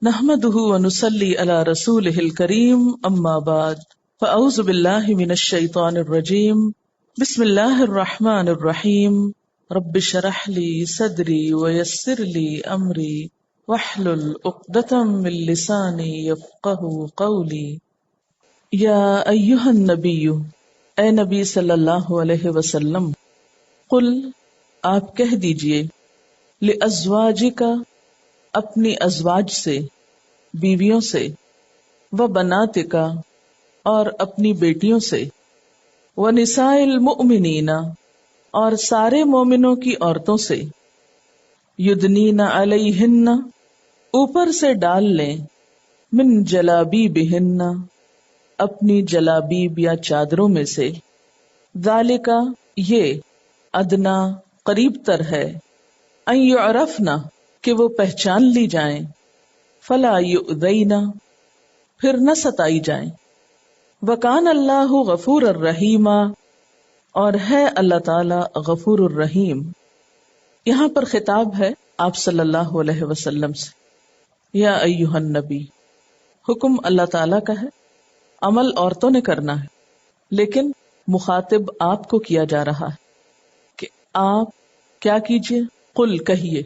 نحمده ونصلي على رسوله الكريم اما بعد فاعوذ بالله من الشيطان الرجيم بسم الله الرحمن الرحيم رب اشرح لي صدري ويسر لي امري واحلل عقدة من لساني يفقهوا قولي یا ایھا النبی، اے نبی صلی اللہ علیہ وسلم، قل آپ کہہ دیجئے، لازواجک اپنی ازواج سے، بیویوں سے، وبناتک اور اپنی بیٹیوں سے، ونساء المؤمنین اور سارے مومنوں کی عورتوں سے، یدنین علیہن اوپر سے ڈال لیں، من جلابیبہن اپنی جلابیب یا چادروں میں سے، ذالک یہ، ادنا قریب تر ہے، ان یعرفن کہ وہ پہچان لی جائیں، فلا یؤذین پھر نہ ستائی جائیں، وکان اللہ غفور الرحیم اور ہے اللہ تعالی غفور الرحیم۔ یہاں پر خطاب ہے آپ صلی اللہ علیہ وسلم سے، یا ایھا النبی، حکم اللہ تعالی کا ہے، عمل عورتوں نے کرنا ہے، لیکن مخاطب آپ کو کیا جا رہا ہے کہ آپ کیا کیجئے، قل کہیے۔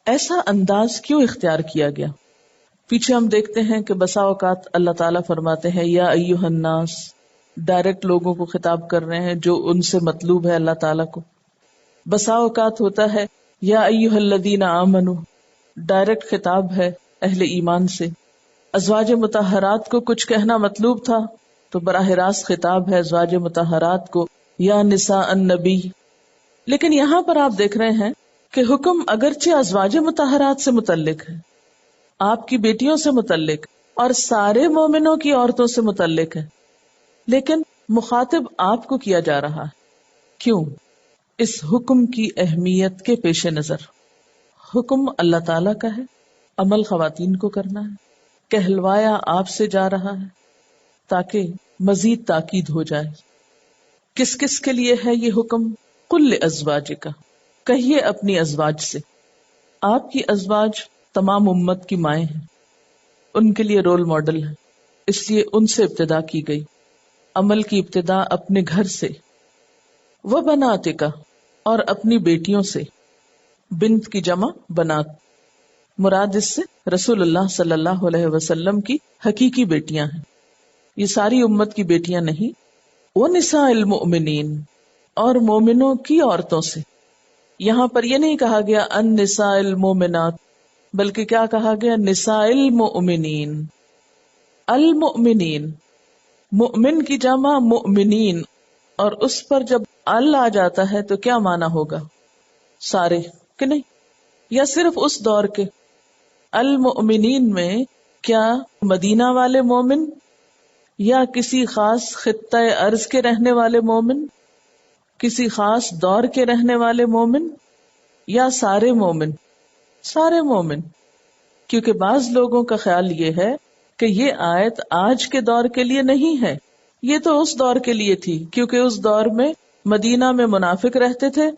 ایسا انداز کیوں اختیار کیا گیا؟ پیچھے ہم دیکھتے ہیں کہ بسا اوقات اللہ تعالیٰ فرماتے ہیں یا ایھا الناس، ڈائریکٹ لوگوں کو خطاب کر رہے ہیں جو ان سے مطلوب ہے اللہ تعالیٰ کو۔ بسا اوقات ہوتا ہے یا ایھا الذین آمنوا، ڈائریکٹ خطاب ہے اہل ایمان سے۔ ازواج مطہرات کو کچھ کہنا مطلوب تھا تو براہ راست خطاب ہے ازواج مطہرات کو، یا نساء النبی۔ لیکن یہاں پر آپ دیکھ رہے ہیں کہ حکم اگرچہ ازواج مطہرات سے متعلق ہے، آپ کی بیٹیوں سے متعلق اور سارے مومنوں کی عورتوں سے متعلق ہے، لیکن مخاطب آپ کو کیا جا رہا ہے۔ کیوں؟ اس حکم کی اہمیت کے پیش نظر۔ حکم اللہ تعالیٰ کا ہے، عمل خواتین کو کرنا ہے، کہلوایا آپ سے جا رہا ہے تاکہ مزید تاکید ہو جائے۔ کس کس کے لیے ہے یہ حکم؟ قل لازواجک، کہیے اپنی ازواج سے۔ آپ کی ازواج تمام امت کی مائیں ہیں، ان کے لیے رول ماڈل ہیں، اس لیے ان سے ابتدا کی گئی۔ عمل کی ابتدا اپنے گھر سے۔ وبناتک اور اپنی بیٹیوں سے، بنت کی جمع بنات، مراد اس سے رسول اللہ صلی اللہ علیہ وسلم کی حقیقی بیٹیاں ہیں، یہ ساری امت کی بیٹیاں نہیں۔ وَنِسَاءِ الْمُؤْمِنِينَ اور مومنوں کی عورتوں سے۔ یہاں پر یہ نہیں کہا گیا النساء المؤمنات، بلکہ کیا کہا گیا؟ نساء المؤمنین۔ المؤمنین، مؤمن کی جمع مؤمنین، اور اس پر جب ال آ جاتا ہے تو کیا معنی ہوگا؟ سارے کہ نہیں؟ یا صرف اس دور کے؟ المؤمنین میں کیا مدینہ والے مومن، یا کسی خاص خطہ ارض کے رہنے والے مومن، کسی خاص دور کے رہنے والے مومن، یا سارے مومن؟ سارے مومن، کیونکہ بعض لوگوں کا خیال یہ ہے کہ یہ آیت آج کے دور کے لیے نہیں ہے، یہ تو اس دور کے لیے تھی، کیونکہ اس دور میں مدینہ میں منافق رہتے تھے،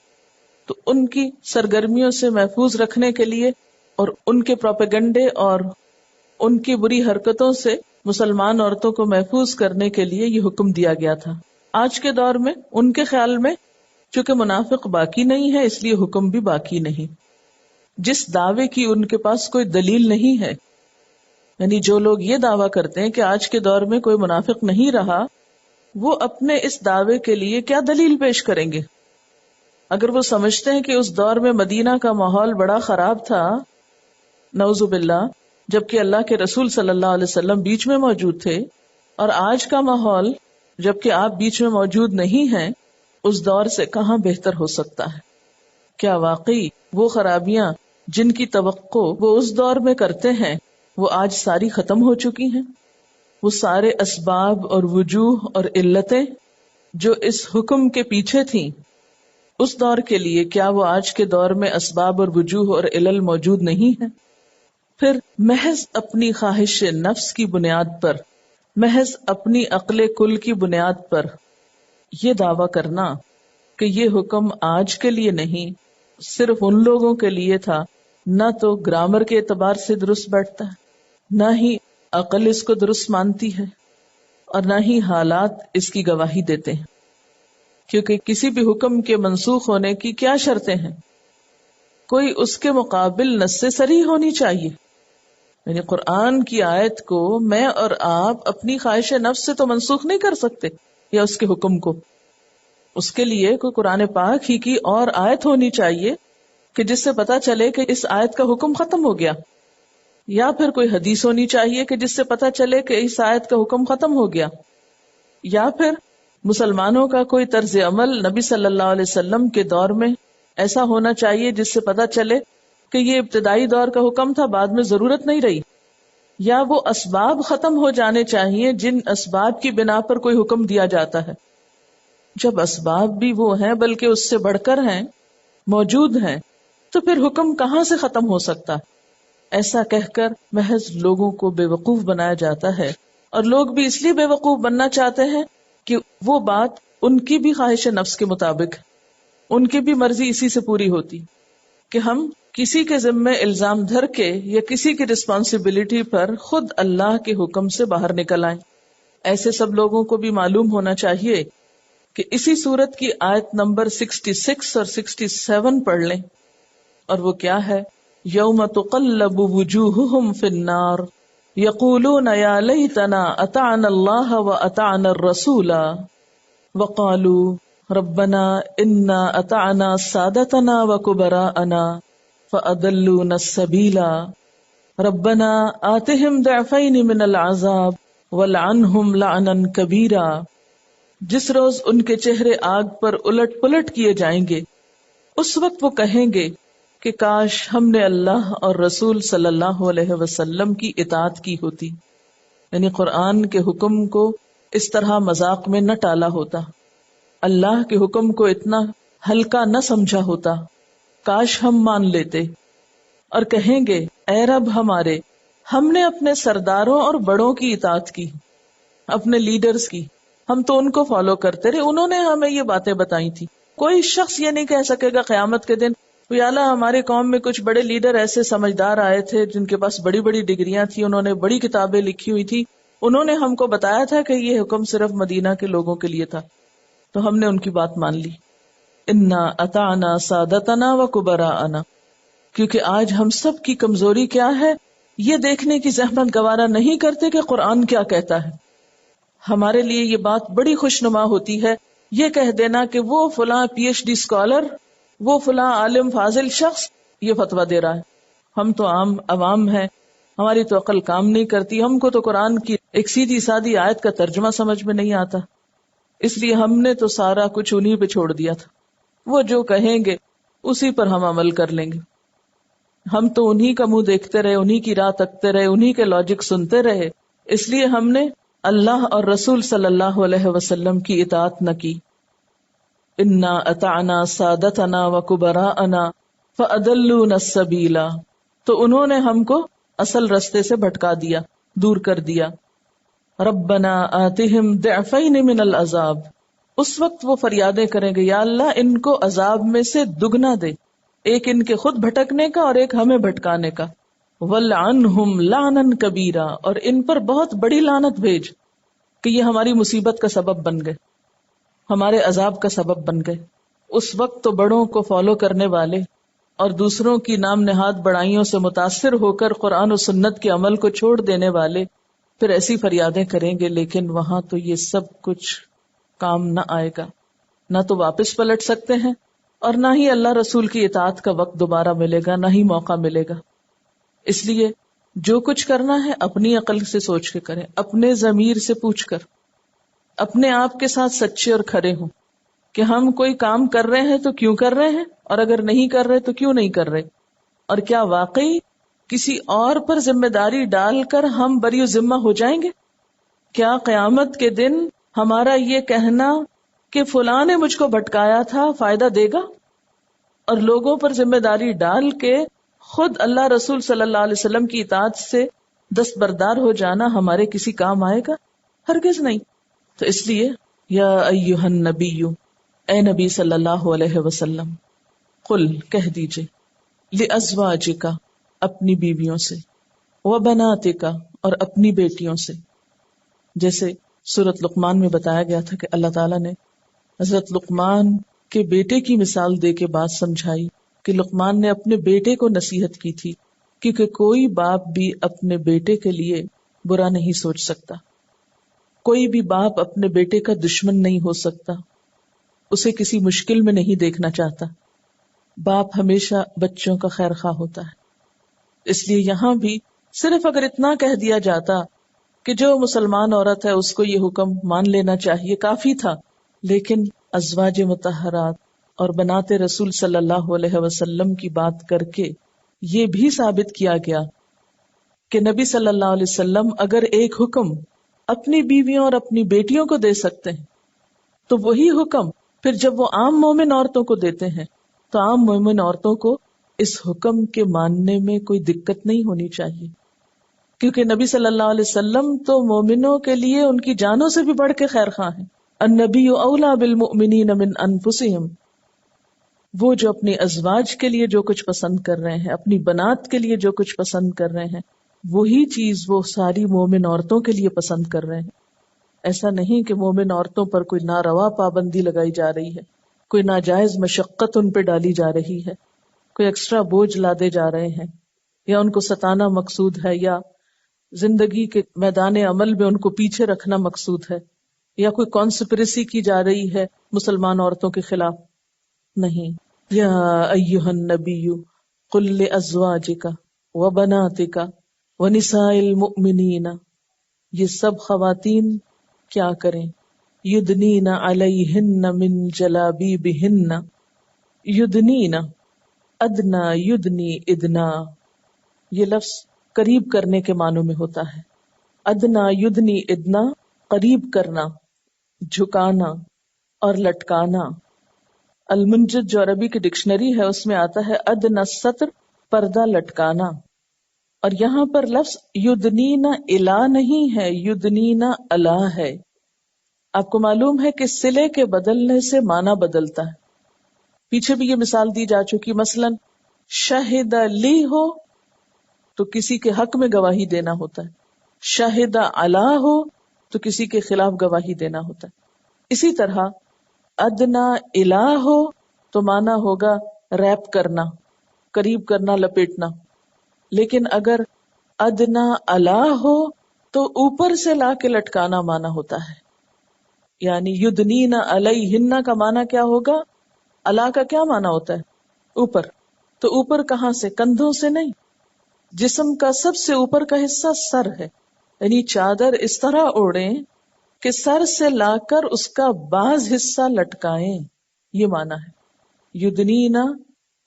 تو ان کی سرگرمیوں سے محفوظ رکھنے کے لیے اور ان کے پروپیگنڈے اور ان کی بری حرکتوں سے مسلمان عورتوں کو محفوظ کرنے کے لیے یہ حکم دیا گیا تھا۔ آج کے دور میں ان کے خیال میں چونکہ منافق باقی نہیں ہے، اس لیے حکم بھی باقی نہیں۔ جس دعوے کی ان کے پاس کوئی دلیل نہیں ہے، یعنی جو لوگ یہ دعویٰ کرتے ہیں کہ آج کے دور میں کوئی منافق نہیں رہا، وہ اپنے اس دعوے کے لیے کیا دلیل پیش کریں گے؟ اگر وہ سمجھتے ہیں کہ اس دور میں مدینہ کا ماحول بڑا خراب تھا، نعوذ باللہ، جبکہ اللہ کے رسول صلی اللہ علیہ وسلم بیچ میں موجود تھے، اور آج کا ماحول جبکہ آپ بیچ میں موجود نہیں ہیں، اس دور سے کہاں بہتر ہو سکتا ہے؟ کیا واقعی وہ خرابیاں جن کی توقع وہ اس دور میں کرتے ہیں وہ آج ساری ختم ہو چکی ہیں؟ وہ سارے اسباب اور وجوہ اور علتیں جو اس حکم کے پیچھے تھیں اس دور کے لیے، کیا وہ آج کے دور میں اسباب اور وجوہ اور علل موجود نہیں ہیں؟ پھر محض اپنی خواہش نفس کی بنیاد پر، محض اپنی عقل کل کی بنیاد پر یہ دعویٰ کرنا کہ یہ حکم آج کے لیے نہیں، صرف ان لوگوں کے لیے تھا، نہ تو گرامر کے اعتبار سے درست بیٹھتا ہے، نہ ہی عقل اس کو درست مانتی ہے اور نہ ہی حالات اس کی گواہی دیتے ہیں، کیونکہ کسی بھی حکم کے منسوخ ہونے کی کیا شرطیں ہیں؟ کوئی اس کے مقابل نص صریح ہونی چاہیے. یعنی قرآن کی آیت کو میں اور آپ اپنی خواہش نفس سے تو منسوخ نہیں کر سکتے، یا اس کے حکم کو. اس کے لیے کوئی قرآن پاک ہی کی اور آیت ہونی چاہیے کہ جس سے پتا چلے کہ اس آیت کا حکم ختم ہو گیا، یا پھر کوئی حدیث ہونی چاہیے کہ جس سے پتا چلے کہ اس آیت کا حکم ختم ہو گیا، یا پھر مسلمانوں کا کوئی طرز عمل نبی صلی اللہ علیہ وسلم کے دور میں ایسا ہونا چاہیے جس سے پتا چلے کہ یہ ابتدائی دور کا حکم تھا، بعد میں ضرورت نہیں رہی. یا وہ اسباب ختم ہو جانے چاہیے جن اسباب کی بنا پر کوئی حکم دیا جاتا ہے. جب اسباب بھی وہ ہیں بلکہ اس سے بڑھ کر ہیں، موجود ہیں، تو پھر حکم کہاں سے ختم ہو سکتا؟ ایسا کہہ کر محض لوگوں کو بے وقوف بنایا جاتا ہے، اور لوگ بھی اس لیے بے وقوف بننا چاہتے ہیں کہ وہ بات ان کی بھی خواہش نفس کے مطابق، ان کی بھی مرضی اسی سے پوری ہوتی، کہ ہم کسی کے ذمے الزام دھر کے یا کسی کی رسپانسبلٹی پر خود اللہ کے حکم سے باہر نکل آئیں. ایسے سب لوگوں کو بھی معلوم ہونا چاہیے کہ اسی سورت کی آیت نمبر 66 اور 67 پڑھ لیں، اور وہ کیا ہے؟ یوم تقلب وجوہہم فی النار یقولون یا لیتنا اطعنا اللہ واطعنا الرسول وقالوا ربنا انا اطعنا سادتنا وکبراءنا فاضلونا السبیل ربنا آتہم ضعفین من العذاب والعنہم لعنا کبیرا. جس روز ان کے چہرے آگ پر الٹ پلٹ کیے جائیں گے، اس وقت وہ کہیں گے کہ کاش ہم نے اللہ اور رسول صلی اللہ علیہ وسلم کی اطاعت کی ہوتی. یعنی قرآن کے حکم کو اس طرح مذاق میں نہ ٹالا ہوتا، اللہ کے حکم کو اتنا ہلکا نہ سمجھا ہوتا، کاش ہم مان لیتے. اور کہیں گے اے رب ہمارے، ہم نے اپنے سرداروں اور بڑوں کی اطاعت کی، اپنے لیڈرز کی، ہم تو ان کو فالو کرتے رہے، انہوں نے ہمیں یہ باتیں بتائی تھی. کوئی شخص یہ نہیں کہہ سکے گا قیامت کے دن یا اللہ ہمارے قوم میں کچھ بڑے لیڈر ایسے سمجھدار آئے تھے جن کے پاس بڑی بڑی ڈگریاں تھی، انہوں نے بڑی کتابیں لکھی ہوئی تھی، انہوں نے ہم کو بتایا تھا کہ یہ حکم صرف مدینہ کے لوگوں کے لیے تھا، تو ہم نے ان کی بات مان لی. انا اطعنا سادتنا وکبراءنا. کیونکہ آج ہم سب کی کمزوری کیا ہے، یہ دیکھنے کی زحمت گوارا نہیں کرتے کہ قرآن کیا کہتا ہے. ہمارے لیے یہ بات بڑی خوشنما ہوتی ہے یہ کہہ دینا کہ وہ فلاں پی ایچ ڈی اسکالر، وہ فلاں عالم فاضل شخص یہ فتویٰ دے رہا ہے. ہم تو عام عوام ہیں، ہماری تو عقل کام نہیں کرتی، ہم کو تو قرآن کی ایک سیدھی سادی آیت کا ترجمہ سمجھ میں نہیں آتا، اس لیے ہم نے تو سارا کچھ انہی پہ چھوڑ دیا تھا، وہ جو کہیں گے اسی پر ہم عمل کر لیں گے. ہم تو انہی کا منہ دیکھتے رہے، انہی کی راہ تکتے رہے، انہی کے لاجک سنتے رہے، اس لیے ہم نے اللہ اور رسول صلی اللہ علیہ وسلم کی اطاعت نہ کی. انا اطعنا سادتنا وکبراءنا فاضلونا السبیل. تو انہوں نے ہم کو اصل رستے سے بھٹکا دیا، دور کر دیا. ربنا آتہم ضعفین من العذاب. اس وقت وہ فریادیں کریں گے یا اللہ ان کو عذاب میں سے دگنا دے، ایک ان کے خود بھٹکنے کا اور ایک ہمیں بھٹکانے کا. وَلْعَنْهُمْ لَعْنًا كَبِيرًا. اور ان پر بہت بڑی لعنت بھیج کہ یہ ہماری مصیبت کا سبب بن گئے، ہمارے عذاب کا سبب بن گئے. اس وقت تو بڑوں کو فالو کرنے والے اور دوسروں کی نام نہاد بڑائیوں سے متاثر ہو کر قرآن و سنت کے عمل کو چھوڑ دینے والے پھر ایسی فریادیں کریں گے، لیکن وہاں تو یہ سب کچھ کام نہ آئے گا. نہ تو واپس پلٹ سکتے ہیں اور نہ ہی اللہ رسول کی اطاعت کا وقت دوبارہ ملے گا، نہ ہی موقع ملے گا. اس لیے جو کچھ کرنا ہے اپنی عقل سے سوچ کے کریں، اپنے ضمیر سے پوچھ کر، اپنے آپ کے ساتھ سچے اور کھرے ہوں کہ ہم کوئی کام کر رہے ہیں تو کیوں کر رہے ہیں، اور اگر نہیں کر رہے تو کیوں نہیں کر رہے، اور کیا واقعی کسی اور پر ذمہ داری ڈال کر ہم بری ذمہ ہو جائیں گے؟ کیا قیامت کے دن ہمارا یہ کہنا کہ فلاں نے مجھ کو بھٹکایا تھا فائدہ دے گا؟ اور لوگوں پر ذمہ داری ڈال کے خود اللہ رسول صلی اللہ علیہ وسلم کی اطاعت سے دستبردار ہو جانا ہمارے کسی کام آئے گا؟ ہرگز نہیں. تو اس لیے یا ایھا النبی، اے نبی صلی اللہ علیہ وسلم، قل کہہ دیجئے، لازواجک اپنی بیویوں سے، وبناتک، اور اپنی بیٹیوں سے. جیسے سورۃ لقمان میں بتایا گیا تھا کہ اللہ تعالیٰ نے حضرت لقمان کے بیٹے کی مثال دے کے بات سمجھائی کہ لقمان نے اپنے بیٹے کو نصیحت کی تھی، کیونکہ کوئی باپ بھی اپنے بیٹے کے لیے برا نہیں سوچ سکتا، کوئی بھی باپ اپنے بیٹے کا دشمن نہیں ہو سکتا، اسے کسی مشکل میں نہیں دیکھنا چاہتا. باپ ہمیشہ بچوں کا خیر خواہ ہوتا ہے. اس لیے یہاں بھی صرف اگر اتنا کہہ دیا جاتا کہ جو مسلمان عورت ہے اس کو یہ حکم مان لینا چاہیے کافی تھا، لیکن ازواج مطہرات اور بنات رسول صلی اللہ علیہ وسلم کی بات کر کے یہ بھی ثابت کیا گیا کہ نبی صلی اللہ علیہ وسلم اگر ایک حکم اپنی بیویوں اور اپنی بیٹیوں کو دے سکتے ہیں تو وہی حکم پھر جب وہ عام مومن عورتوں کو دیتے ہیں تو عام مومن عورتوں کو اس حکم کے ماننے میں کوئی دقت نہیں ہونی چاہیے، کیونکہ نبی صلی اللہ علیہ وسلم تو مومنوں کے لیے ان کی جانوں سے بھی بڑھ کے خیر خواہ ہیں. النبی اولیٰ بالمؤمنین من انفسہم، وہ جو اپنی ازواج کے لیے جو کچھ پسند کر رہے ہیں، اپنی بنات کے لیے جو کچھ پسند کر رہے ہیں، وہی چیز وہ ساری مومن عورتوں کے لیے پسند کر رہے ہیں. ایسا نہیں کہ مومن عورتوں پر کوئی ناروا پابندی لگائی جا رہی ہے، کوئی ناجائز مشقت ان پہ ڈالی جا رہی ہے، کوئی ایکسٹرا بوجھ لادے جا رہے ہیں، یا ان کو ستانا مقصود ہے، یا زندگی کے میدان عمل میں ان کو پیچھے رکھنا مقصود ہے، یا کوئی کانسپریسی کی جا رہی ہے مسلمان عورتوں کے خلاف. نہیں. یا ایہا النبی قل لازواجک وبناتک ونساء المؤمنین، یہ سب خواتین کیا کریں؟ یدنین علیہن من جلابیبہن. یدنین، ادنا، یدنی، ادنا، یہ لفظ قریب کرنے کے معنوں میں ہوتا ہے. ادنا، یدنی، ادنا، قریب کرنا، جھکانا اور لٹکانا. المنجد جو عربی کی ڈکشنری ہے اس میں آتا ہے ادنا سطر، پردہ لٹکانا. اور یہاں پر لفظ یدنینا الا نہیں ہے، یدنینا الا ہے. آپ کو معلوم ہے کہ صلے کے بدلنے سے معنی بدلتا ہے. پیچھے بھی یہ مثال دی جا چکی، مثلا شاہد لی ہو تو کسی کے حق میں گواہی دینا ہوتا ہے، شاہد علا ہو تو کسی کے خلاف گواہی دینا ہوتا ہے. اسی طرح ادنا الا ہو تو معنی ہوگا ریپ کرنا، قریب کرنا، لپیٹنا. لیکن اگر ادنا الا ہو تو اوپر سے لا کے لٹکانا معنی ہوتا ہے. یعنی یدنین علیہن کا معنی کیا ہوگا؟ الا کا کیا معنی ہوتا ہے؟ اوپر. تو اوپر کہاں سے؟ کندھوں سے نہیں. جسم کا سب سے اوپر کا حصہ سر ہے، یعنی چادر اس طرح اوڑھیں کہ سر سے لا کر اس کا بعض حصہ لٹکائیں، یہ معنی ہے. یدنین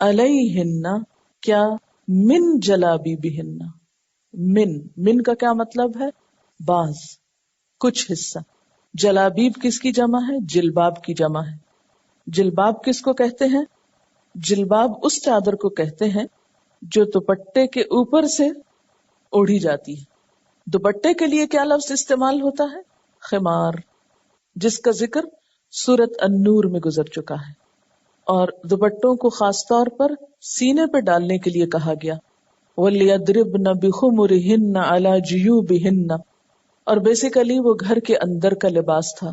علیہن کیا؟ من جلابیبہن. من کا کیا مطلب ہے؟ بعض، کچھ حصہ. جلابیب کس کی جمع ہے؟ جلباب کی جمع ہے. جلباب کس کو کہتے ہیں؟ جلباب اس چادر کو کہتے ہیں جو دوپٹے کے اوپر سے اوڑھی جاتی ہے. دوپٹے کے لیے کیا لفظ استعمال ہوتا ہے؟ خمار، جس کا ذکر سورۃ النور میں گزر چکا ہے. اور دوپٹوں کو خاص طور پر سینے پہ ڈالنے کے لیے کہا گیا. وَلْيَضْرِبْنَ بِخُمُرِهِنَّ عَلَى جُيُوبِهِنَّ. اور بیسیکلی وہ گھر کے اندر کا لباس تھا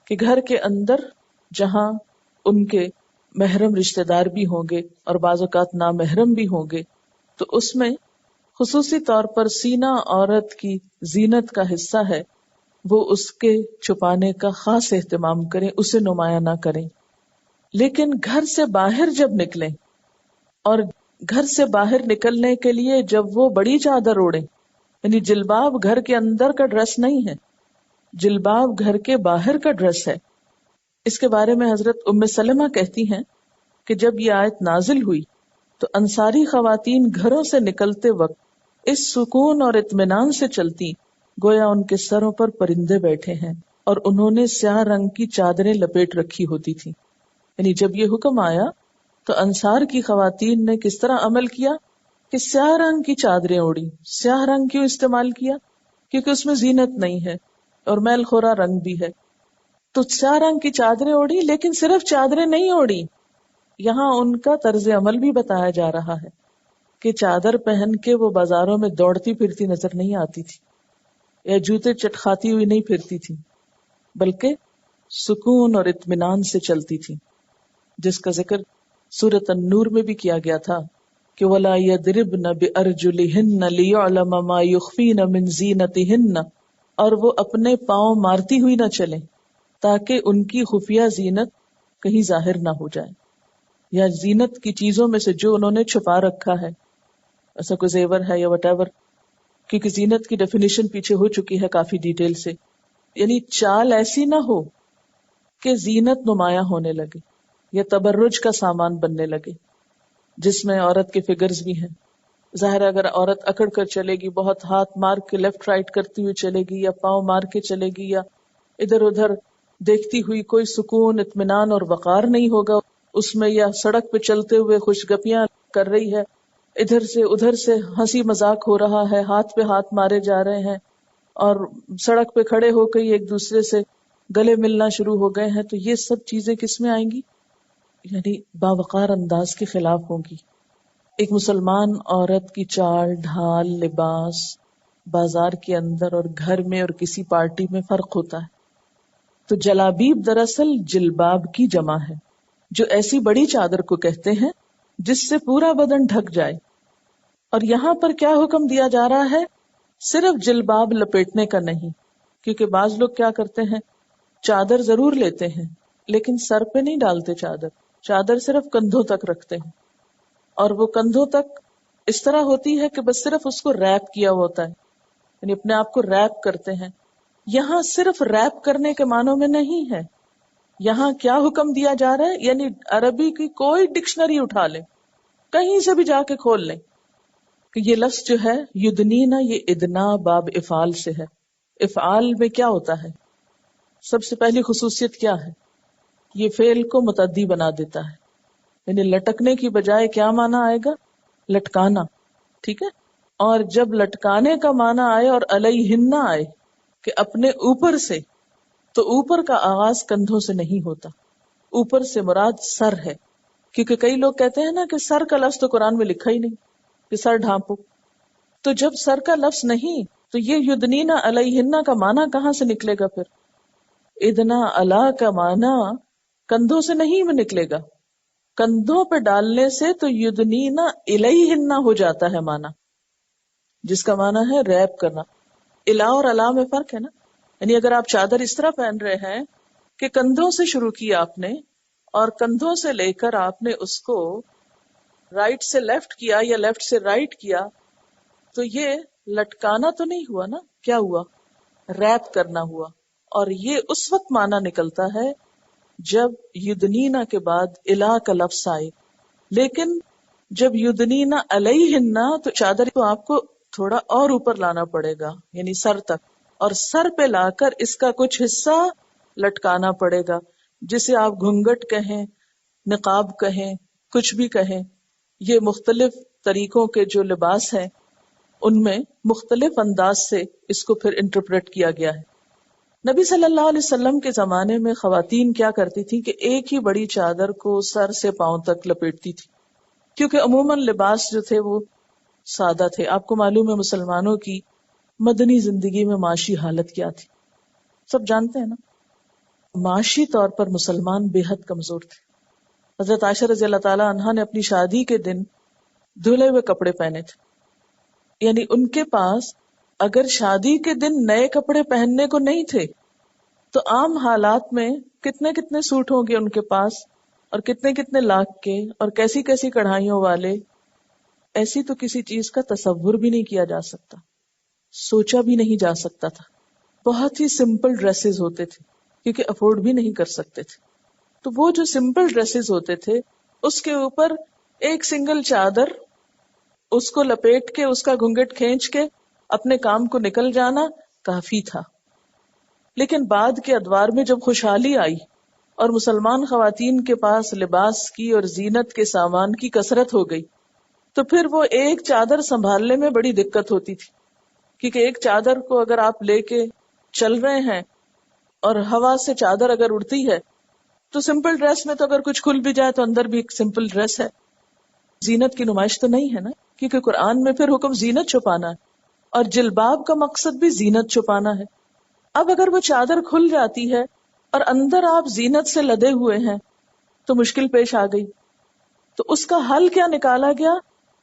کہ گھر کے اندر جہاں ان کے محرم رشتہ دار بھی ہوں گے اور بعض اوقات نامحرم بھی ہوں گے، تو اس میں خصوصی طور پر سینہ عورت کی زینت کا حصہ ہے، وہ اس کے چھپانے کا خاص اہتمام کریں، اسے نمایاں نہ کریں. لیکن گھر سے باہر جب نکلیں، اور گھر سے باہر نکلنے کے لیے جب وہ بڑی چادر اوڑھیں، یعنی جلباب گھر کے اندر کا ڈریس نہیں ہے، جلباب گھر کے باہر کا ڈریس ہے. اس کے بارے میں حضرت ام سلمہ کہتی ہیں کہ جب یہ آیت نازل ہوئی تو انصاری خواتین گھروں سے نکلتے وقت اس سکون اور اطمینان سے چلتی گویا ان کے سروں پر پرندے بیٹھے ہیں، اور انہوں نے سیاہ رنگ کی چادریں لپیٹ رکھی ہوتی تھی. یعنی جب یہ حکم آیا تو انصار کی خواتین نے کس طرح عمل کیا کہ سیاہ رنگ کی چادریں اوڑی. سیاہ رنگ کیوں استعمال کیا؟ کیونکہ اس میں زینت نہیں ہے اور میل خورا رنگ بھی ہے. تو سیاہ رنگ کی چادریں اوڑی، لیکن صرف چادریں نہیں اوڑی، یہاں ان کا طرز عمل بھی بتایا جا رہا ہے کہ چادر پہن کے وہ بازاروں میں دوڑتی پھرتی نظر نہیں آتی تھی یا جوتے چٹکھاتی ہوئی نہیں پھرتی تھی، بلکہ سکون اور اطمینان سے چلتی تھی، جس کا ذکر سورۃ النور میں بھی کیا گیا تھا کہ وَلَا يَضْرِبْنَ بِأَرْجُلِهِنَّ لِيُعْلَمَ مَا يُخْفِينَ مِنْ زِينَتِهِنَّ، اور وہ اپنے پاؤں مارتی ہوئی نہ چلیں تاکہ ان کی خفیہ زینت کہیں ظاہر نہ ہو جائے، یا زینت کی چیزوں میں سے جو انہوں نے چھپا رکھا ہے، ایسا کوئی زیور ہے یا وٹ ایور، کیونکہ زینت کی ڈیفینیشن پیچھے ہو چکی ہے کافی ڈیٹیل سے، یعنی چال ایسی نہ ہو کہ زینت نمایاں ہونے لگے یا تبرج کا سامان بننے لگے، جس میں عورت کے فگرز بھی ہیں۔ ظاہر ہے اگر عورت اکڑ کر چلے گی، بہت ہاتھ مار کے لیفٹ رائٹ کرتی ہوئی چلے گی، یا پاؤں مار کے چلے گی، یا ادھر ادھر دیکھتی ہوئی، کوئی سکون اطمینان اور وقار نہیں ہوگا اس میں، یا سڑک پہ چلتے ہوئے خوش گپیاں کر رہی ہے، ادھر سے ہنسی مذاق ہو رہا ہے، ہاتھ پہ ہاتھ مارے جا رہے ہیں، اور سڑک پہ کھڑے ہو کے ایک دوسرے سے گلے ملنا شروع ہو گئے ہیں، تو یہ سب چیزیں کس میں آئیں گی؟ یعنی باوقار انداز کے خلاف ہوں گی۔ ایک مسلمان عورت کی چال ڈھال، لباس، بازار کے اندر اور گھر میں اور کسی پارٹی میں فرق ہوتا ہے۔ تو جلابیب دراصل جلباب کی جمع ہے، جو ایسی بڑی چادر کو کہتے ہیں جس سے پورا بدن ڈھک جائے۔ اور یہاں پر کیا حکم دیا جا رہا ہے؟ صرف جلباب لپیٹنے کا نہیں، کیونکہ بعض لوگ کیا کرتے ہیں، چادر ضرور لیتے ہیں لیکن سر پہ نہیں ڈالتے، چادر صرف کندھوں تک رکھتے ہیں، اور وہ کندھوں تک اس طرح ہوتی ہے کہ بس صرف اس کو ریپ کیا ہوتا ہے، یعنی اپنے آپ کو ریپ کرتے ہیں۔ یہاں صرف ریپ کرنے کے معنوں میں نہیں ہے، یہاں کیا حکم دیا جا رہا ہے، یعنی عربی کی کوئی ڈکشنری اٹھا لیں، کہیں سے بھی جا کے کھول لیں، کہ یہ لفظ جو ہے یدنینا، یہ ادنا باب افعال سے ہے۔ افعال میں کیا ہوتا ہے؟ سب سے پہلی خصوصیت کیا ہے؟ یہ فعل کو متعدی بنا دیتا ہے، یعنی لٹکنے کی بجائے کیا معنی آئے گا؟ لٹکانا، ٹھیک ہے؟ اور جب لٹکانے کا معنی آئے اور علیہن آئے کہ اپنے اوپر سے، تو اوپر کا آغاز کندھوں سے نہیں ہوتا، اوپر سے مراد سر ہے، کیونکہ کئی لوگ کہتے ہیں نا کہ سر کا لفظ تو قرآن میں لکھا ہی نہیں کہ سر ڈھانپو، تو جب سر کا لفظ نہیں تو یہ یدنینا علیہن کا معنی کہاں سے نکلے گا پھر؟ ادنا علا کا معنی کندھوں سے نہیں میں نکلے گا، کندھوں پہ ڈالنے سے تو یدنینا الیہن ہو جاتا ہے معنی، جس کا معنی ہے ریپ کرنا۔ الا اور علا میں فرق ہے نا، یعنی اگر آپ چادر اس طرح پہن رہے ہیں کہ کندھوں سے شروع کیا آپ نے، اور کندھوں سے لے کر آپ نے اس کو رائٹ سے لیفٹ کیا یا لیفٹ سے رائٹ کیا، تو یہ لٹکانا تو نہیں ہوا نا، کیا ہوا؟ ریپ کرنا ہوا۔ اور یہ اس وقت معنی نکلتا ہے جب یدنینا کے بعد الا کا لفظ آئے، لیکن جب یدنینا علیہن تو چادر کو آپ کو تھوڑا اور اوپر لانا پڑے گا، یعنی سر تک، اور سر پہ لا کر اس کا کچھ حصہ لٹکانا پڑے گا، جسے آپ گھنگٹ کہیں، نقاب کہیں، کچھ بھی کہیں۔ یہ مختلف طریقوں کے جو لباس ہیں ان میں مختلف انداز سے اس کو پھر انٹرپریٹ کیا گیا ہے۔ نبی صلی اللہ علیہ وسلم کے زمانے میں خواتین کیا کرتی تھی کہ ایک ہی بڑی چادر کو سر سے پاؤں تک لپیٹتی تھی، کیونکہ عموماً لباس جو تھے وہ سادہ تھے۔ آپ کو معلوم ہے مسلمانوں کی مدنی زندگی میں معاشی حالت کیا تھی، سب جانتے ہیں نا، معاشی طور پر مسلمان بے حد کمزور تھے۔ حضرت عائشہ رضی اللہ تعالی عنہا نے اپنی شادی کے دن دھلے ہوئے کپڑے پہنے تھے، یعنی ان کے پاس اگر شادی کے دن نئے کپڑے پہننے کو نہیں تھے تو عام حالات میں کتنے کتنے سوٹ ہوں گے ان کے پاس، اور کتنے کتنے لاکھ کے، اور کیسی کیسی کڑھائیوں والے۔ ایسی تو کسی چیز کا تصور بھی نہیں کیا جا سکتا، سوچا بھی نہیں جا سکتا تھا۔ بہت ہی سمپل ڈریسز ہوتے تھے کیونکہ افورڈ بھی نہیں کر سکتے تھے، تو وہ جو سمپل ڈریسز ہوتے تھے اس کے اوپر ایک سنگل چادر، اس کو لپیٹ کے، اس کا گھونگھٹ کھینچ کے اپنے کام کو نکل جانا کافی تھا۔ لیکن بعد کے ادوار میں جب خوشحالی آئی اور مسلمان خواتین کے پاس لباس کی اور زینت کے سامان کی کثرت ہو گئی، تو پھر وہ ایک چادر سنبھالنے میں بڑی دقت ہوتی تھی، کیونکہ ایک چادر کو اگر آپ لے کے چل رہے ہیں اور ہوا سے چادر اگر اڑتی ہے تو سمپل ڈریس میں تو اگر کچھ کھل بھی جائے تو اندر بھی ایک سمپل ڈریس ہے، زینت کی نمائش تو نہیں ہے نا۔ کیونکہ قرآن میں پھر حکم زینت چھپانا ہے، اور جلباب کا مقصد بھی زینت چھپانا ہے۔ اب اگر وہ چادر کھل جاتی ہے اور اندر آپ زینت سے لدے ہوئے ہیں تو مشکل پیش آ گئی۔ تو اس کا حل کیا نکالا گیا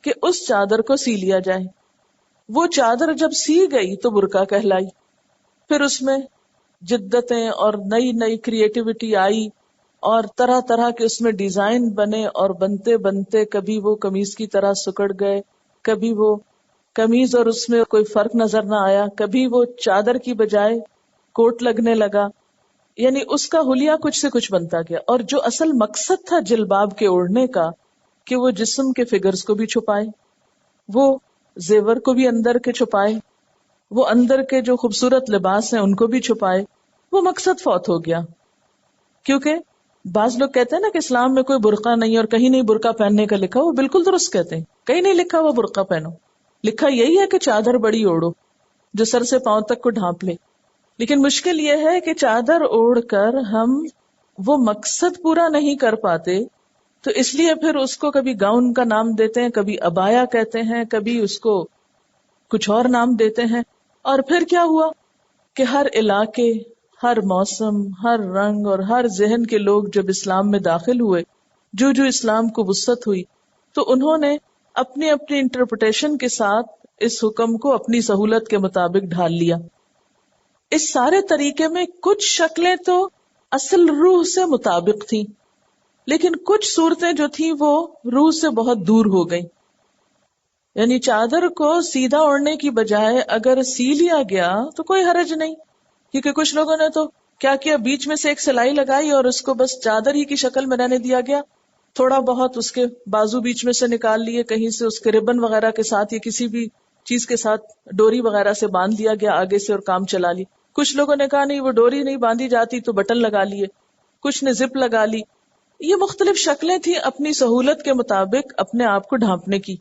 کہ اس چادر کو سی لیا جائے۔ وہ چادر جب سی گئی تو برقع کہلائی۔ پھر اس میں جدتیں اور نئی نئی کریٹیوٹی آئی، اور طرح طرح کے اس میں ڈیزائن بنے، اور بنتے بنتے کبھی وہ قمیض کی طرح سکڑ گئے، کبھی وہ قمیض اور اس میں کوئی فرق نظر نہ آیا، کبھی وہ چادر کی بجائے کوٹ لگنے لگا۔ یعنی اس کا حلیہ کچھ سے کچھ بنتا گیا، اور جو اصل مقصد تھا جلباب کے اوڑھنے کا کہ وہ جسم کے فگرز کو بھی چھپائے، وہ زیور کو بھی اندر کے چھپائے، وہ اندر کے جو خوبصورت لباس ہیں ان کو بھی چھپائے، وہ مقصد فوت ہو گیا۔ کیونکہ بعض لوگ کہتے ہیں نا کہ اسلام میں کوئی برقع نہیں اور کہیں نہیں برقع پہننے کا لکھا، وہ بالکل درست کہتے ہیں، کہیں نہیں لکھا ہوا برقع پہنو، لکھا یہی ہے کہ چادر بڑی اوڑھو جو سر سے پاؤں تک کو ڈھانپ لے۔ لیکن مشکل یہ ہے کہ چادر اوڑھ کر ہم وہ مقصد پورا نہیں کر پاتے، تو اس لیے پھر اس کو کبھی گاؤن کا نام دیتے ہیں، کبھی عبایا کہتے ہیں، کبھی اس کو کچھ اور نام دیتے ہیں، اور پھر کیا ہوا کہ ہر علاقے، ہر موسم، ہر رنگ اور ہر ذہن کے لوگ جب اسلام میں داخل ہوئے، جو جو اسلام کو وسعت ہوئی، تو انہوں نے اپنی اپنی انٹرپریٹیشن کے ساتھ اس حکم کو اپنی سہولت کے مطابق ڈھال لیا۔ اس سارے طریقے میں کچھ شکلیں تو اصل روح سے مطابق تھیں، لیکن کچھ صورتیں جو تھیں وہ روح سے بہت دور ہو گئیں۔ یعنی چادر کو سیدھا اوڑھنے کی بجائے اگر سی لیا گیا تو کوئی حرج نہیں، کیونکہ کچھ لوگوں نے تو کیا کیا، بیچ میں سے ایک سلائی لگائی اور اس کو بس چادر ہی کی شکل میں رہنے دیا گیا، تھوڑا بہت اس کے بازو بیچ میں سے نکال لیے، کہیں سے اس کے ربن وغیرہ کے ساتھ یا کسی بھی چیز کے ساتھ ڈوری وغیرہ سے باندھ دیا گیا آگے سے اور کام چلا لی۔ کچھ لوگوں نے کہا نہیں وہ ڈوری نہیں باندھی جاتی تو بٹن لگا لیے، کچھ نے زپ لگا لی۔ یہ مختلف شکلیں تھیں اپنی سہولت کے مطابق اپنے آپ کو ڈھانپنے کی۔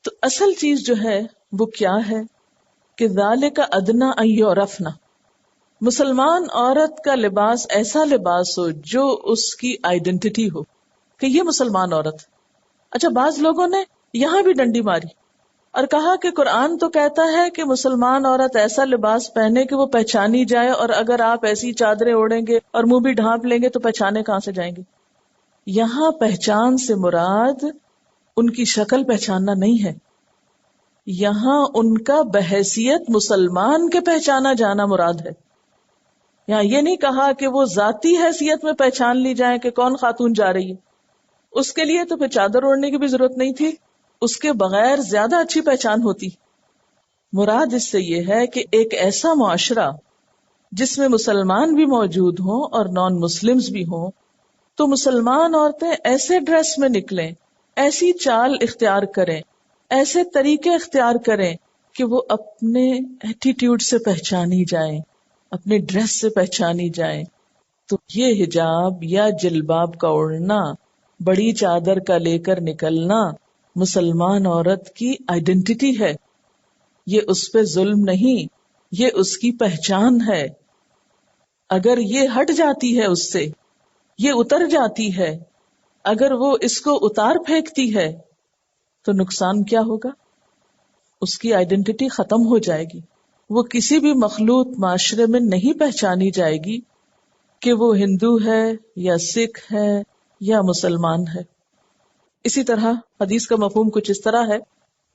تو اصل چیز جو ہے وہ کیا ہے کہ ذالک ادنی ان یعرفن، مسلمان عورت کا لباس ایسا لباس ہو جو اس کی آئیڈینٹی ہو کہ یہ مسلمان عورت۔ اچھا، بعض لوگوں نے یہاں بھی ڈنڈی ماری اور کہا کہ قرآن تو کہتا ہے کہ مسلمان عورت ایسا لباس پہنے کہ وہ پہچانی جائے، اور اگر آپ ایسی چادریں اوڑھیں گے اور منہ بھی ڈھانپ لیں گے تو پہچانے کہاں سے جائیں گے؟ یہاں پہچان سے مراد ان کی شکل پہچاننا نہیں ہے، یہاں ان کا بحیثیت مسلمان کے پہچانا جانا مراد ہے۔ یہاں یہ نہیں کہا کہ وہ ذاتی حیثیت میں پہچان لی جائیں کہ کون خاتون جا رہی ہے، اس کے لیے تو پھر چادر اوڑھنے کی بھی ضرورت نہیں تھی، اس کے بغیر زیادہ اچھی پہچان ہوتی۔ مراد اس سے یہ ہے کہ ایک ایسا معاشرہ جس میں مسلمان بھی موجود ہوں اور نان مسلمز بھی ہوں، تو مسلمان عورتیں ایسے ڈریس میں نکلیں، ایسی چال اختیار کریں، ایسے طریقے اختیار کریں کہ وہ اپنے ایٹیٹیوڈ سے پہچانی جائیں، اپنے ڈریس سے پہچانی جائیں۔ تو یہ حجاب یا جلباب کا اوڑھنا، بڑی چادر کا لے کر نکلنا مسلمان عورت کی آئیڈینٹی ہے، یہ اس پہ ظلم نہیں، یہ اس کی پہچان ہے۔ اگر یہ ہٹ جاتی ہے اس سے، یہ اتر جاتی ہے، اگر وہ اس کو اتار پھینکتی ہے تو نقصان کیا ہوگا؟ اس کی آئیڈینٹی ختم ہو جائے گی، وہ کسی بھی مخلوط معاشرے میں نہیں پہچانی جائے گی کہ وہ ہندو ہے یا سکھ ہے یا مسلمان ہے۔ اسی طرح حدیث کا مفہوم کچھ اس طرح ہے،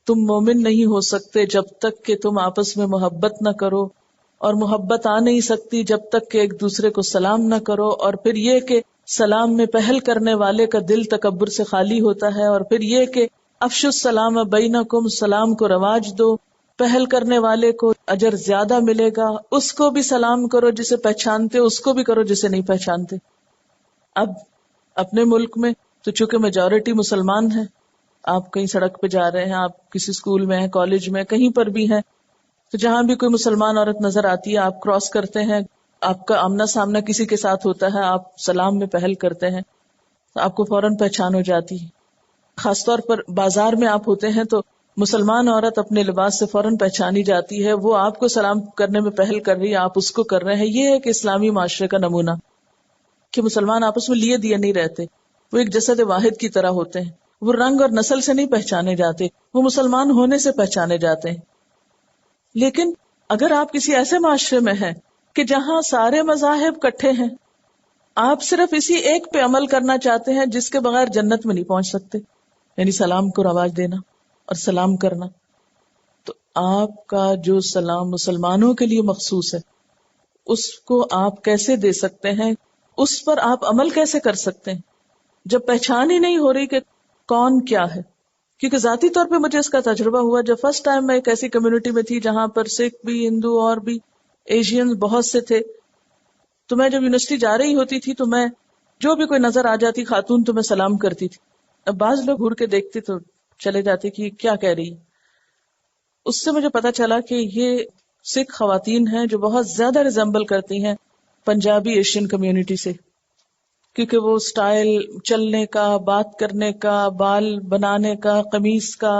تم مومن نہیں ہو سکتے جب تک کہ تم آپس میں محبت نہ کرو، اور محبت آ نہیں سکتی جب تک کہ ایک دوسرے کو سلام نہ کرو، اور پھر یہ کہ سلام میں پہل کرنے والے کا دل تکبر سے خالی ہوتا ہے، اور پھر یہ کہ افشوا السلام بینکم، سلام کو رواج دو، پہل کرنے والے کو اجر زیادہ ملے گا، اس کو بھی سلام کرو جسے پہچانتے، اس کو بھی کرو جسے نہیں پہچانتے۔ اب اپنے ملک میں تو چونکہ میجورٹی مسلمان ہے، آپ کہیں سڑک پہ جا رہے ہیں، آپ کسی اسکول میں ہیں، کالج میں، کہیں پر بھی ہیں، تو جہاں بھی کوئی مسلمان عورت نظر آتی ہے، آپ کراس کرتے ہیں، آپ کا آمنا سامنا کسی کے ساتھ ہوتا ہے، آپ سلام میں پہل کرتے ہیں تو آپ کو فوراً پہچان ہو جاتی ہے۔ خاص طور پر بازار میں آپ ہوتے ہیں تو مسلمان عورت اپنے لباس سے فوراً پہچانی جاتی ہے، وہ آپ کو سلام کرنے میں پہل کر رہی ہے، آپ اس کو کر رہے ہیں۔ یہ ہے کہ اسلامی معاشرے کا نمونہ کہ مسلمان آپس میں لیے دیے نہیں رہتے، وہ ایک جسد واحد کی طرح ہوتے ہیں، وہ رنگ اور نسل سے نہیں پہچانے جاتے، وہ مسلمان ہونے سے پہچانے جاتے ہیں. لیکن اگر آپ کسی ایسے معاشرے میں ہیں کہ جہاں سارے مذاہب کٹھے ہیں، آپ صرف اسی ایک پہ عمل کرنا چاہتے ہیں جس کے بغیر جنت میں نہیں پہنچ سکتے، یعنی سلام کو رواج دینا اور سلام کرنا، تو آپ کا جو سلام مسلمانوں کے لیے مخصوص ہے اس کو آپ کیسے دے سکتے ہیں، اس پر آپ عمل کیسے کر سکتے ہیں جب پہچان ہی نہیں ہو رہی کہ کون کیا ہے. کیونکہ ذاتی طور پہ مجھے اس کا تجربہ ہوا جب فرسٹ ٹائم میں ایک ایسی کمیونٹی میں تھی جہاں پر سکھ بھی، ہندو اور بھی ایشین بہت سے تھے. تو میں جب یونیورسٹی جا رہی ہوتی تھی تو میں جو بھی کوئی نظر آ جاتی خاتون تو میں سلام کرتی تھی. اب بعض لوگ گھور کے دیکھتے تو چلے جاتے کہ کیا کہہ رہی. اس سے مجھے پتا چلا کہ یہ سکھ خواتین ہیں جو بہت زیادہ ریزمبل کرتی ہیں پنجابی ایشین کمیونٹی سے، کیونکہ وہ سٹائل چلنے کا، بات کرنے کا، بال بنانے کا، قمیص کا،